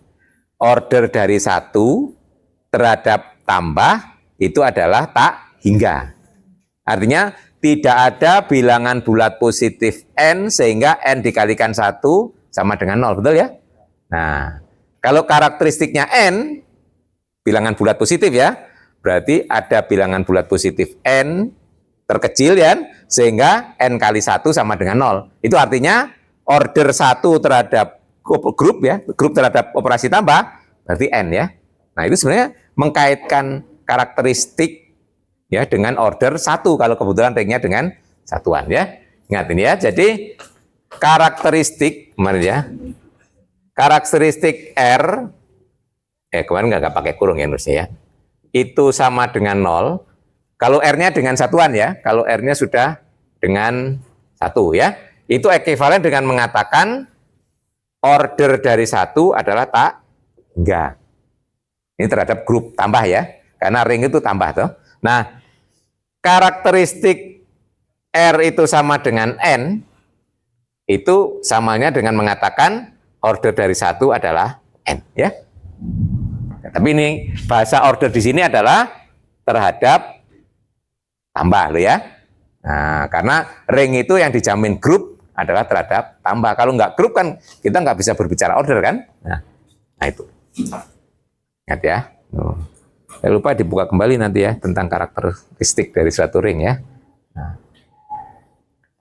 order dari satu terhadap tambah itu adalah tak hingga. Artinya tidak ada bilangan bulat positif n sehingga n dikalikan 1 sama dengan 0, betul ya? Nah, kalau karakteristiknya n, bilangan bulat positif ya, berarti ada bilangan bulat positif n terkecil ya, sehingga n kali 1 sama dengan 0. Itu artinya order 1 terhadap grup ya, grup terhadap operasi tambah, berarti n ya. Nah, itu sebenarnya mengkaitkan karakteristik ya dengan order 1 kalau kebetulan ringnya dengan satuan ya. Ingat ini ya. Jadi karakteristik kemarin ya. Karakteristik R kemarin nggak pakai kurung ya menurut saya. Itu sama dengan 0. Kalau R-nya dengan satuan ya. Kalau R-nya sudah dengan 1 ya. Itu ekuivalen dengan mengatakan order dari 1 adalah tak hingga. Ini terhadap grup tambah ya. Karena ring itu tambah toh. Nah, karakteristik R itu sama dengan N, itu samanya dengan mengatakan order dari 1 adalah N. Ya. Tapi ini bahasa order di sini adalah terhadap tambah loh ya. Nah, karena ring itu yang dijamin grup adalah terhadap tambah. Kalau nggak grup kan kita nggak bisa berbicara order kan. Nah itu. Ingat ya. Saya lupa dibuka kembali nanti ya tentang karakteristik dari suatu ring ya.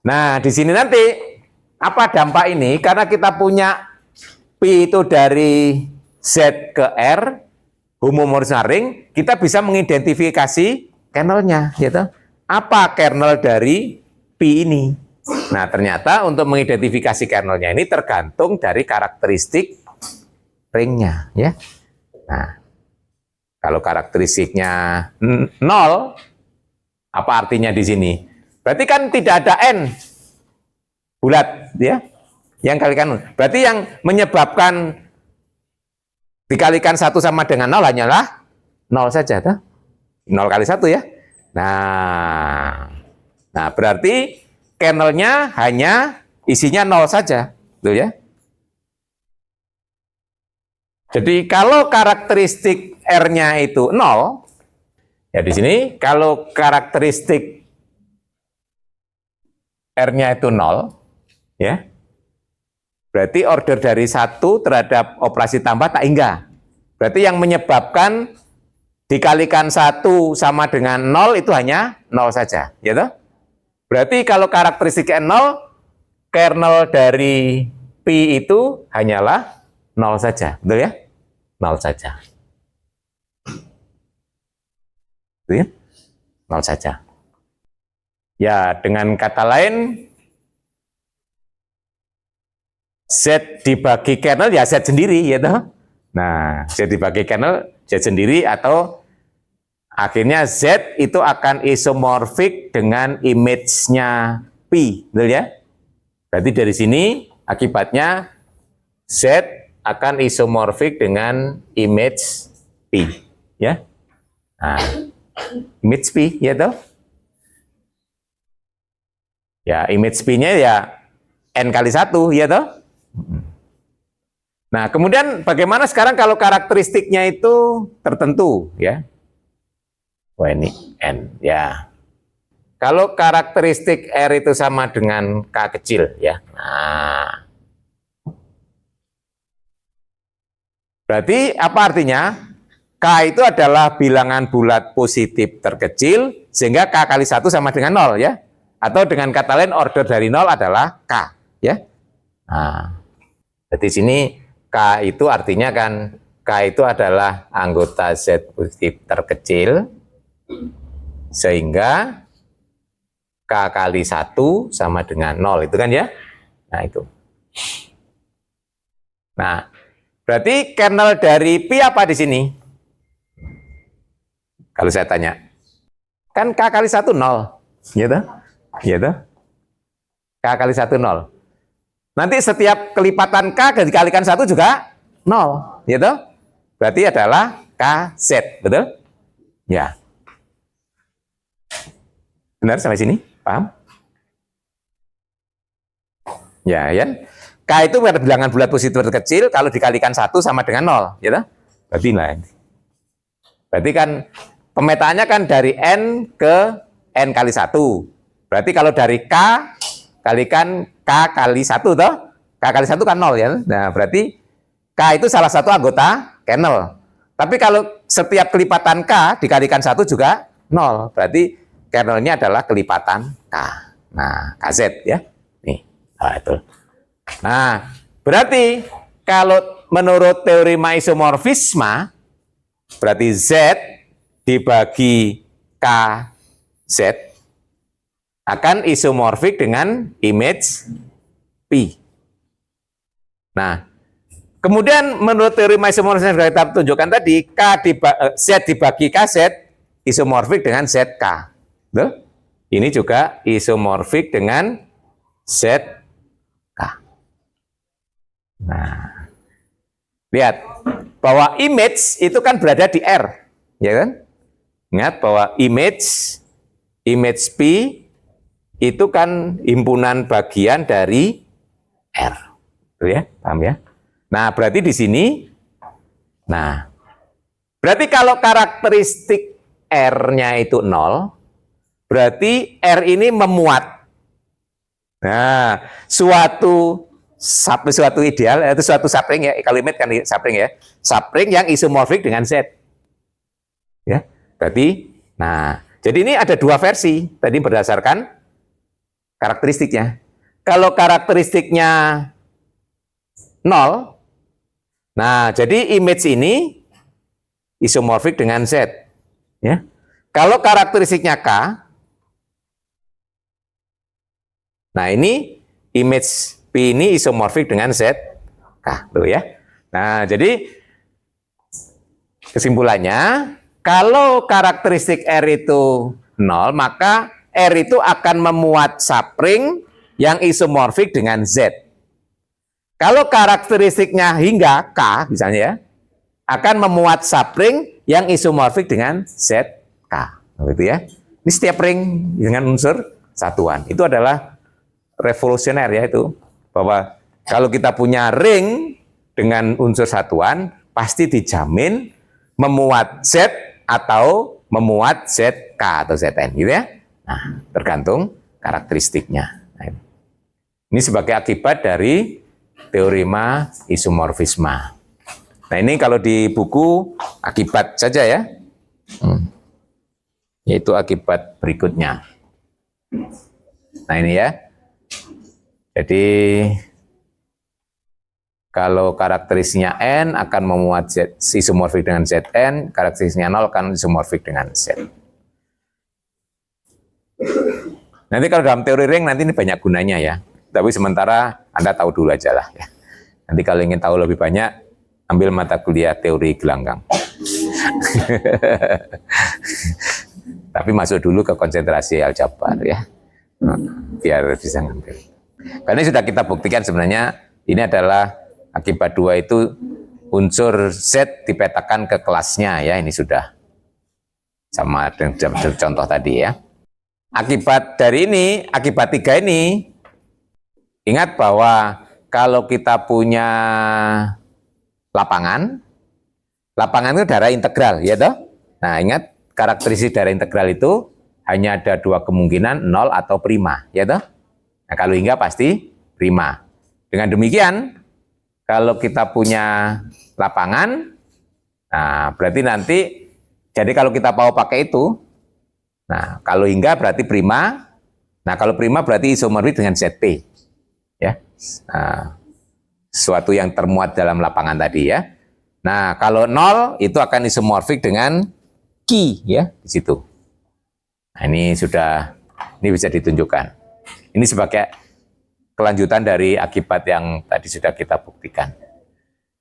Nah, di sini nanti apa dampak ini? Karena kita punya P itu dari Z ke R, homomorfisme ring, kita bisa mengidentifikasi kernelnya, gitu. Apa kernel dari P ini? Nah, ternyata untuk mengidentifikasi kernelnya ini tergantung dari karakteristik ringnya, ya. Nah, kalau karakteristiknya 0, apa artinya di sini? Berarti kan tidak ada N bulat, ya. Yang kalikan. Berarti yang menyebabkan dikalikan 1 sama dengan 0 hanyalah 0 saja. Tuh. 0 kali 1 ya. Nah, berarti kernelnya hanya isinya 0 saja. Betul ya? Jadi kalau karakteristik R-nya itu 0, ya di sini kalau karakteristik R-nya itu 0, ya, berarti order dari 1 terhadap operasi tambah tak hingga. Berarti yang menyebabkan dikalikan 1 sama dengan 0 itu hanya 0 saja, ya toh? Berarti kalau karakteristik N0, kernel dari P itu hanyalah 0 saja, betul ya? 0 saja. Betul ya? 0 saja. Ya, dengan kata lain, Z dibagi kernel ya Z sendiri, ya toh? Nah, Z dibagi kernel Z sendiri atau akhirnya Z itu akan isomorfik dengan image-nya P, betul ya? Berarti dari sini akibatnya Z akan isomorfik dengan image P, ya. Nah, image P, ya toh? Ya, image P-nya ya N kali 1, ya toh? Nah, kemudian bagaimana sekarang kalau karakteristiknya itu tertentu, ya? Wah, ini N, ya. Kalau karakteristik R itu sama dengan K kecil, ya. Nah, berarti apa artinya? K itu adalah bilangan bulat positif terkecil, sehingga K kali 1 sama dengan 0 ya. Atau dengan kata lain order dari 0 adalah K ya. Nah, jadi sini K itu artinya kan K itu adalah anggota Z positif terkecil, sehingga K kali 1 sama dengan 0, itu kan ya. Nah, itu. Nah, berarti kernel dari Pi apa di sini? Kalau saya tanya. Kan K kali 1 0, gitu? Gitu. K kali 1 0. Nanti setiap kelipatan K dikalikan 1 juga 0, gitu? Berarti adalah KZ, betul? Ya. Benar sampai sini? Paham? Ya, ya. K itu pada bilangan bulat positif terkecil, kalau dikalikan 1 sama dengan 0, gitu? Berarti lain. Berarti kan pemetaannya kan dari N ke N kali 1. Berarti kalau dari K kalikan K kali 1 toh? K kali 1 kan 0 ya. Nah, berarti K itu salah satu anggota kernel. Tapi kalau setiap kelipatan K dikalikan 1 juga 0. Berarti kernelnya adalah kelipatan K. Nah, KZ ya. Nih, nah, itu. Nah, berarti kalau menurut teorema isomorfisme, berarti Z dibagi KZ akan isomorfik dengan image P. Nah, kemudian menurut teorema isomorfisme yang kita tunjukkan tadi, Z dibagi KZ isomorfik dengan ZK. Betul? Ini juga isomorfik dengan ZK. Nah, lihat bahwa image itu kan berada di R, ya kan? Ingat bahwa image P itu kan himpunan bagian dari R. Betul ya? Paham ya? Nah, berarti di sini, nah, berarti kalau karakteristik R-nya itu 0, berarti R ini memuat. Nah, suatu ideal, itu suatu sapring ya, kalau image kan sapring ya, sapring yang isomorfik dengan Z. Ya, berarti, nah, jadi ini ada dua versi, tadi berdasarkan karakteristiknya. Kalau karakteristiknya 0, nah, jadi image ini isomorfik dengan Z. Ya. Kalau karakteristiknya K, nah ini image P ini isomorfik dengan Z K, tuh ya. Nah, jadi kesimpulannya, kalau karakteristik R itu 0, maka R itu akan memuat sapring yang isomorfik dengan Z. Kalau karakteristiknya hingga K, misalnya ya, akan memuat sapring yang isomorfik dengan ZK. Begitu ya. Ini setiap ring dengan unsur satuan. Itu adalah revolusioner ya itu. Bahwa kalau kita punya ring dengan unsur satuan, pasti dijamin memuat Z atau memuat ZK atau ZN, gitu ya. Nah, tergantung karakteristiknya. Nah, ini sebagai akibat dari teorema isomorfisme. Nah, ini kalau di buku akibat saja ya. Yaitu akibat berikutnya. Nah, ini ya. Jadi kalau karakteristiknya N akan memuat Z, isomorfik dengan Zn, karakteristiknya 0 akan isomorfik dengan Z. Nanti kalau dalam teori ring nanti ini banyak gunanya ya. Tapi sementara Anda tahu dulu aja lah ya. Nanti kalau ingin tahu lebih banyak, ambil mata kuliah teori gelanggang. Tapi masuk dulu ke konsentrasi aljabar ya. Biar bisa ngambil. Karena sudah kita buktikan sebenarnya ini adalah akibat 2 itu unsur Z dipetakan ke kelasnya ya, ini sudah sama dengan contoh tadi ya. Akibat dari ini, akibat 3 ini, ingat bahwa kalau kita punya lapangan itu darah integral ya toh. Nah, ingat karakteristik darah integral itu hanya ada 2 kemungkinan, 0 atau prima ya toh. Nah, kalau hingga pasti prima. Dengan demikian, kalau kita punya lapangan, Nah, berarti nanti, jadi kalau kita mau pakai itu, nah kalau hingga berarti prima, nah kalau prima berarti isomorfik dengan ZP. Ya, nah, sesuatu yang termuat dalam lapangan tadi ya. Nah, kalau 0 itu akan isomorfik dengan Q ya di situ. Nah, ini bisa ditunjukkan. Ini sebagai kelanjutan dari akibat yang tadi sudah kita buktikan.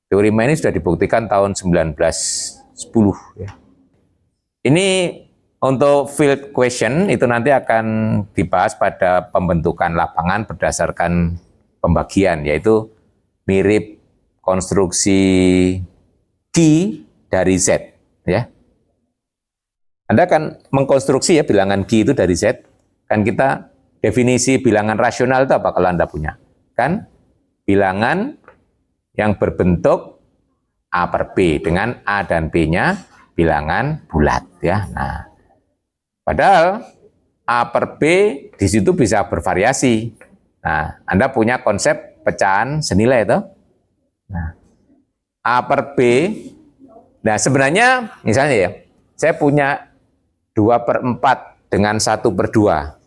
Teorema ini sudah dibuktikan tahun 1910 ya. Ini untuk field question itu nanti akan dibahas pada pembentukan lapangan berdasarkan pembagian, yaitu mirip konstruksi Q dari Z ya. Anda kan mengkonstruksi ya bilangan Q itu dari Z. Kan kita definisi bilangan rasional itu apa kalau Anda punya? Kan bilangan yang berbentuk A per B dengan A dan B-nya bilangan bulat ya. Nah, padahal A per B di situ bisa bervariasi. Nah, Anda punya konsep pecahan senilai itu. Nah, A per B. Nah, sebenarnya misalnya ya, saya punya 2/4 dengan 1/2.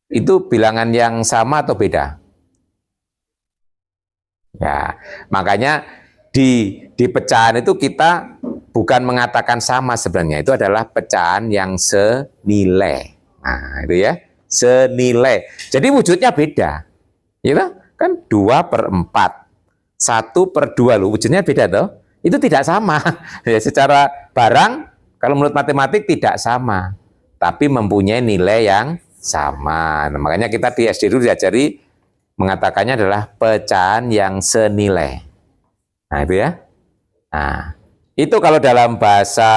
Itu bilangan yang sama atau beda? Ya, makanya di pecahan itu kita bukan mengatakan sama sebenarnya, itu adalah pecahan yang senilai. Nah, itu ya, senilai. Jadi wujudnya beda. Gitu? Kan 2/4. 1/2 loh, wujudnya beda toh. Itu tidak sama. Ya, secara barang kalau menurut matematik tidak sama, tapi mempunyai nilai yang sama. Nah, makanya kita di SD dulu diajari mengatakannya adalah pecahan yang senilai. Nah, itu ya. Nah, itu kalau dalam bahasa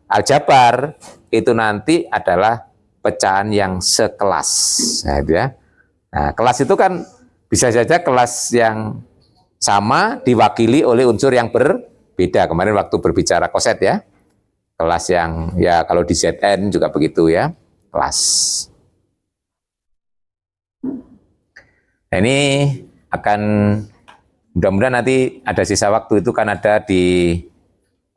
aljabar itu nanti adalah pecahan yang sekelas. Nah, itu ya. Nah, kelas itu kan bisa saja kelas yang sama diwakili oleh unsur yang berbeda. Kemarin waktu berbicara koset ya. Kelas yang ya kalau di Zn juga begitu ya, kelas. Nah, ini akan mudah-mudahan nanti ada sisa waktu itu kan ada di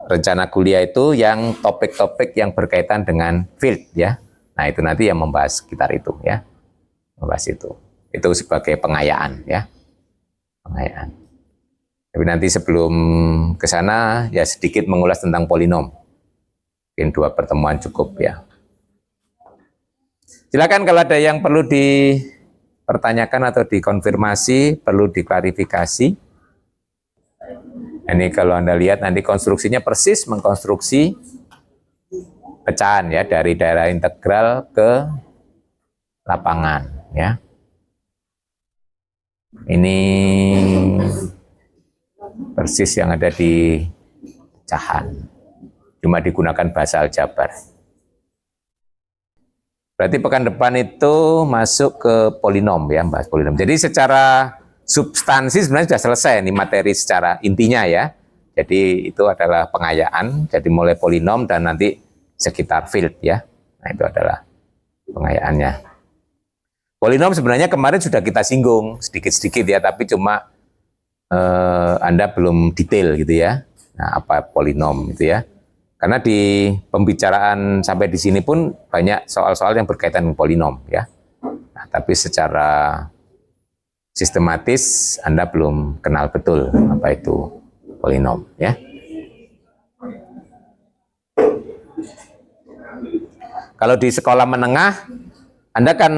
rencana kuliah itu yang topik-topik yang berkaitan dengan field ya. Nah, itu nanti yang membahas sekitar itu ya. Membahas itu. Itu sebagai pengayaan ya. Pengayaan. Tapi nanti sebelum ke sana ya sedikit mengulas tentang polinom. Mungkin 2 pertemuan cukup ya. Silakan kalau ada yang perlu dipertanyakan atau dikonfirmasi, perlu diklarifikasi. Ini kalau Anda lihat nanti konstruksinya persis mengkonstruksi pecahan ya dari daerah integral ke lapangan ya. Ini persis yang ada di pecahan. Cuma digunakan bahasa aljabar. Berarti pekan depan itu masuk ke polinom ya, bahas polinom. Jadi secara substansi sebenarnya sudah selesai nih materi secara intinya ya. Jadi itu adalah pengayaan, jadi mulai polinom dan nanti sekitar field ya. Nah, itu adalah pengayaannya. Polinom sebenarnya kemarin sudah kita singgung sedikit-sedikit ya, tapi cuma Anda belum detail gitu ya. Nah, apa polinom itu ya. Karena di pembicaraan sampai di sini pun banyak soal-soal yang berkaitan dengan polinom ya. Nah, tapi secara sistematis Anda belum kenal betul apa itu polinom ya. Kalau di sekolah menengah Anda kan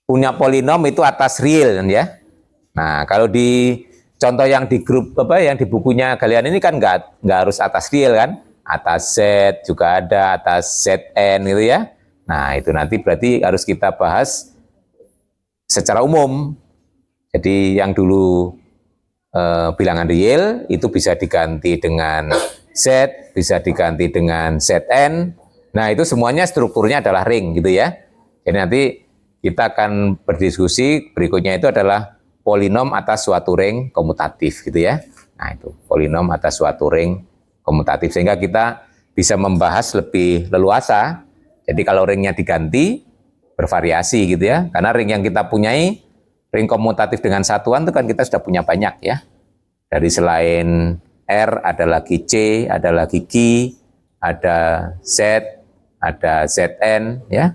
punya polinom itu atas real kan ya. Nah, kalau di contoh yang di grup yang di bukunya kalian ini kan nggak harus atas real kan, atas Z juga ada, atas Zn gitu ya. Nah, itu nanti berarti harus kita bahas secara umum. Jadi yang dulu bilangan real itu bisa diganti dengan Z, bisa diganti dengan Zn. Nah, itu semuanya strukturnya adalah ring gitu ya. Jadi nanti kita akan berdiskusi berikutnya itu adalah polinom atas suatu ring komutatif gitu ya. Nah, itu polinom atas suatu ring komutatif sehingga kita bisa membahas lebih leluasa. Jadi kalau ringnya diganti bervariasi gitu ya. Karena ring yang kita punyai ring komutatif dengan satuan itu kan kita sudah punya banyak ya. Dari selain R, ada lagi C, ada lagi Q, ada Z, ada ZN, ya.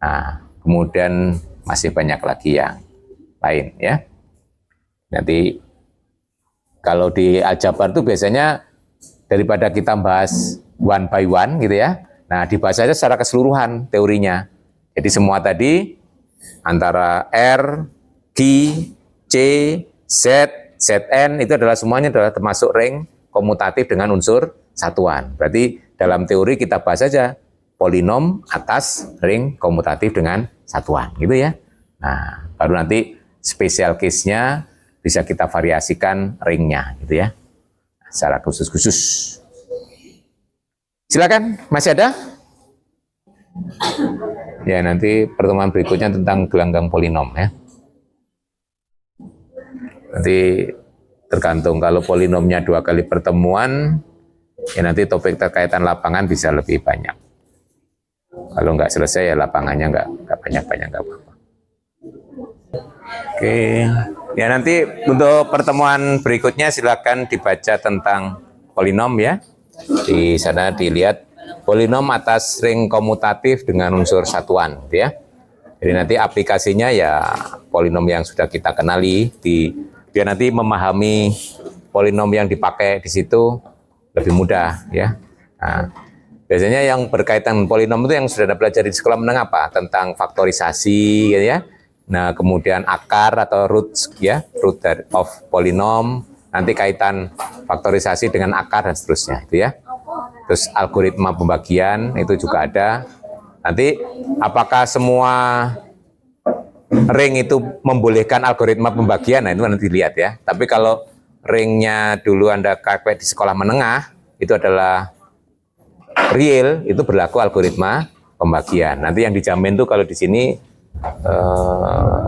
Nah, kemudian masih banyak lagi yang lain, ya. Nanti kalau di aljabar itu biasanya daripada kita bahas one by one gitu ya, nah dibahas aja secara keseluruhan teorinya. Jadi semua tadi antara R, Q, C, Z, Zn itu adalah semuanya adalah termasuk ring komutatif dengan unsur satuan. Berarti dalam teori kita bahas saja polinom atas ring komutatif dengan satuan, gitu ya. Nah, baru nanti spesial case-nya bisa kita variasikan ringnya, gitu ya, secara khusus-khusus. Silakan, masih ada? Ya, nanti pertemuan berikutnya tentang gelanggang polinom ya. Nanti tergantung kalau polinomnya 2 kali pertemuan, ya nanti topik terkaitan lapangan bisa lebih banyak. Kalau nggak selesai ya lapangannya nggak banyak-banyak, nggak apa-apa. Oke, ya nanti untuk pertemuan berikutnya silakan dibaca tentang polinom ya. Di sana dilihat polinom atas ring komutatif dengan unsur satuan, gitu ya. Jadi nanti aplikasinya ya polinom yang sudah kita kenali, biar nanti memahami polinom yang dipakai di situ lebih mudah ya. Nah, biasanya yang berkaitan polinom itu yang sudah belajar di sekolah menengah apa? Tentang faktorisasi gitu ya. Nah, kemudian akar atau roots ya, root of polinom, nanti kaitan faktorisasi dengan akar dan seterusnya itu ya. Terus algoritma pembagian itu juga ada. Nanti apakah semua ring itu membolehkan algoritma pembagian, nah itu nanti dilihat ya. Tapi kalau ringnya dulu Anda pakai di sekolah menengah, itu adalah real, itu berlaku algoritma pembagian. Nanti yang dijamin tuh kalau di sini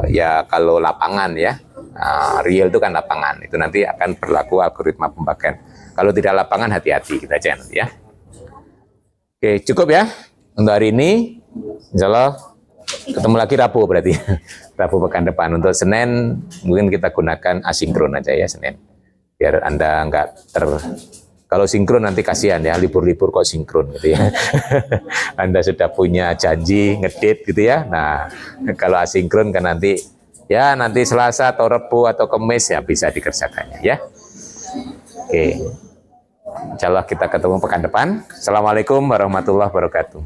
ya kalau lapangan ya, real itu kan lapangan, itu nanti akan berlaku algoritma pembagian. Kalau tidak lapangan hati-hati kita aja nanti ya. Oke, cukup ya untuk hari ini. Insya Allah ketemu lagi Rabu berarti. Rabu pekan depan. Untuk Senin mungkin kita gunakan asinkron aja ya Senin. Biar Anda nggak kalau sinkron nanti kasihan ya, libur-libur kok sinkron gitu ya. Anda sudah punya janji ngedit gitu ya. Nah, kalau asinkron kan nanti ya nanti Selasa atau Rabu atau Kamis ya bisa dikerjakannya ya. Oke. Insya Allah kita ketemu pekan depan. Assalamualaikum warahmatullahi wabarakatuh.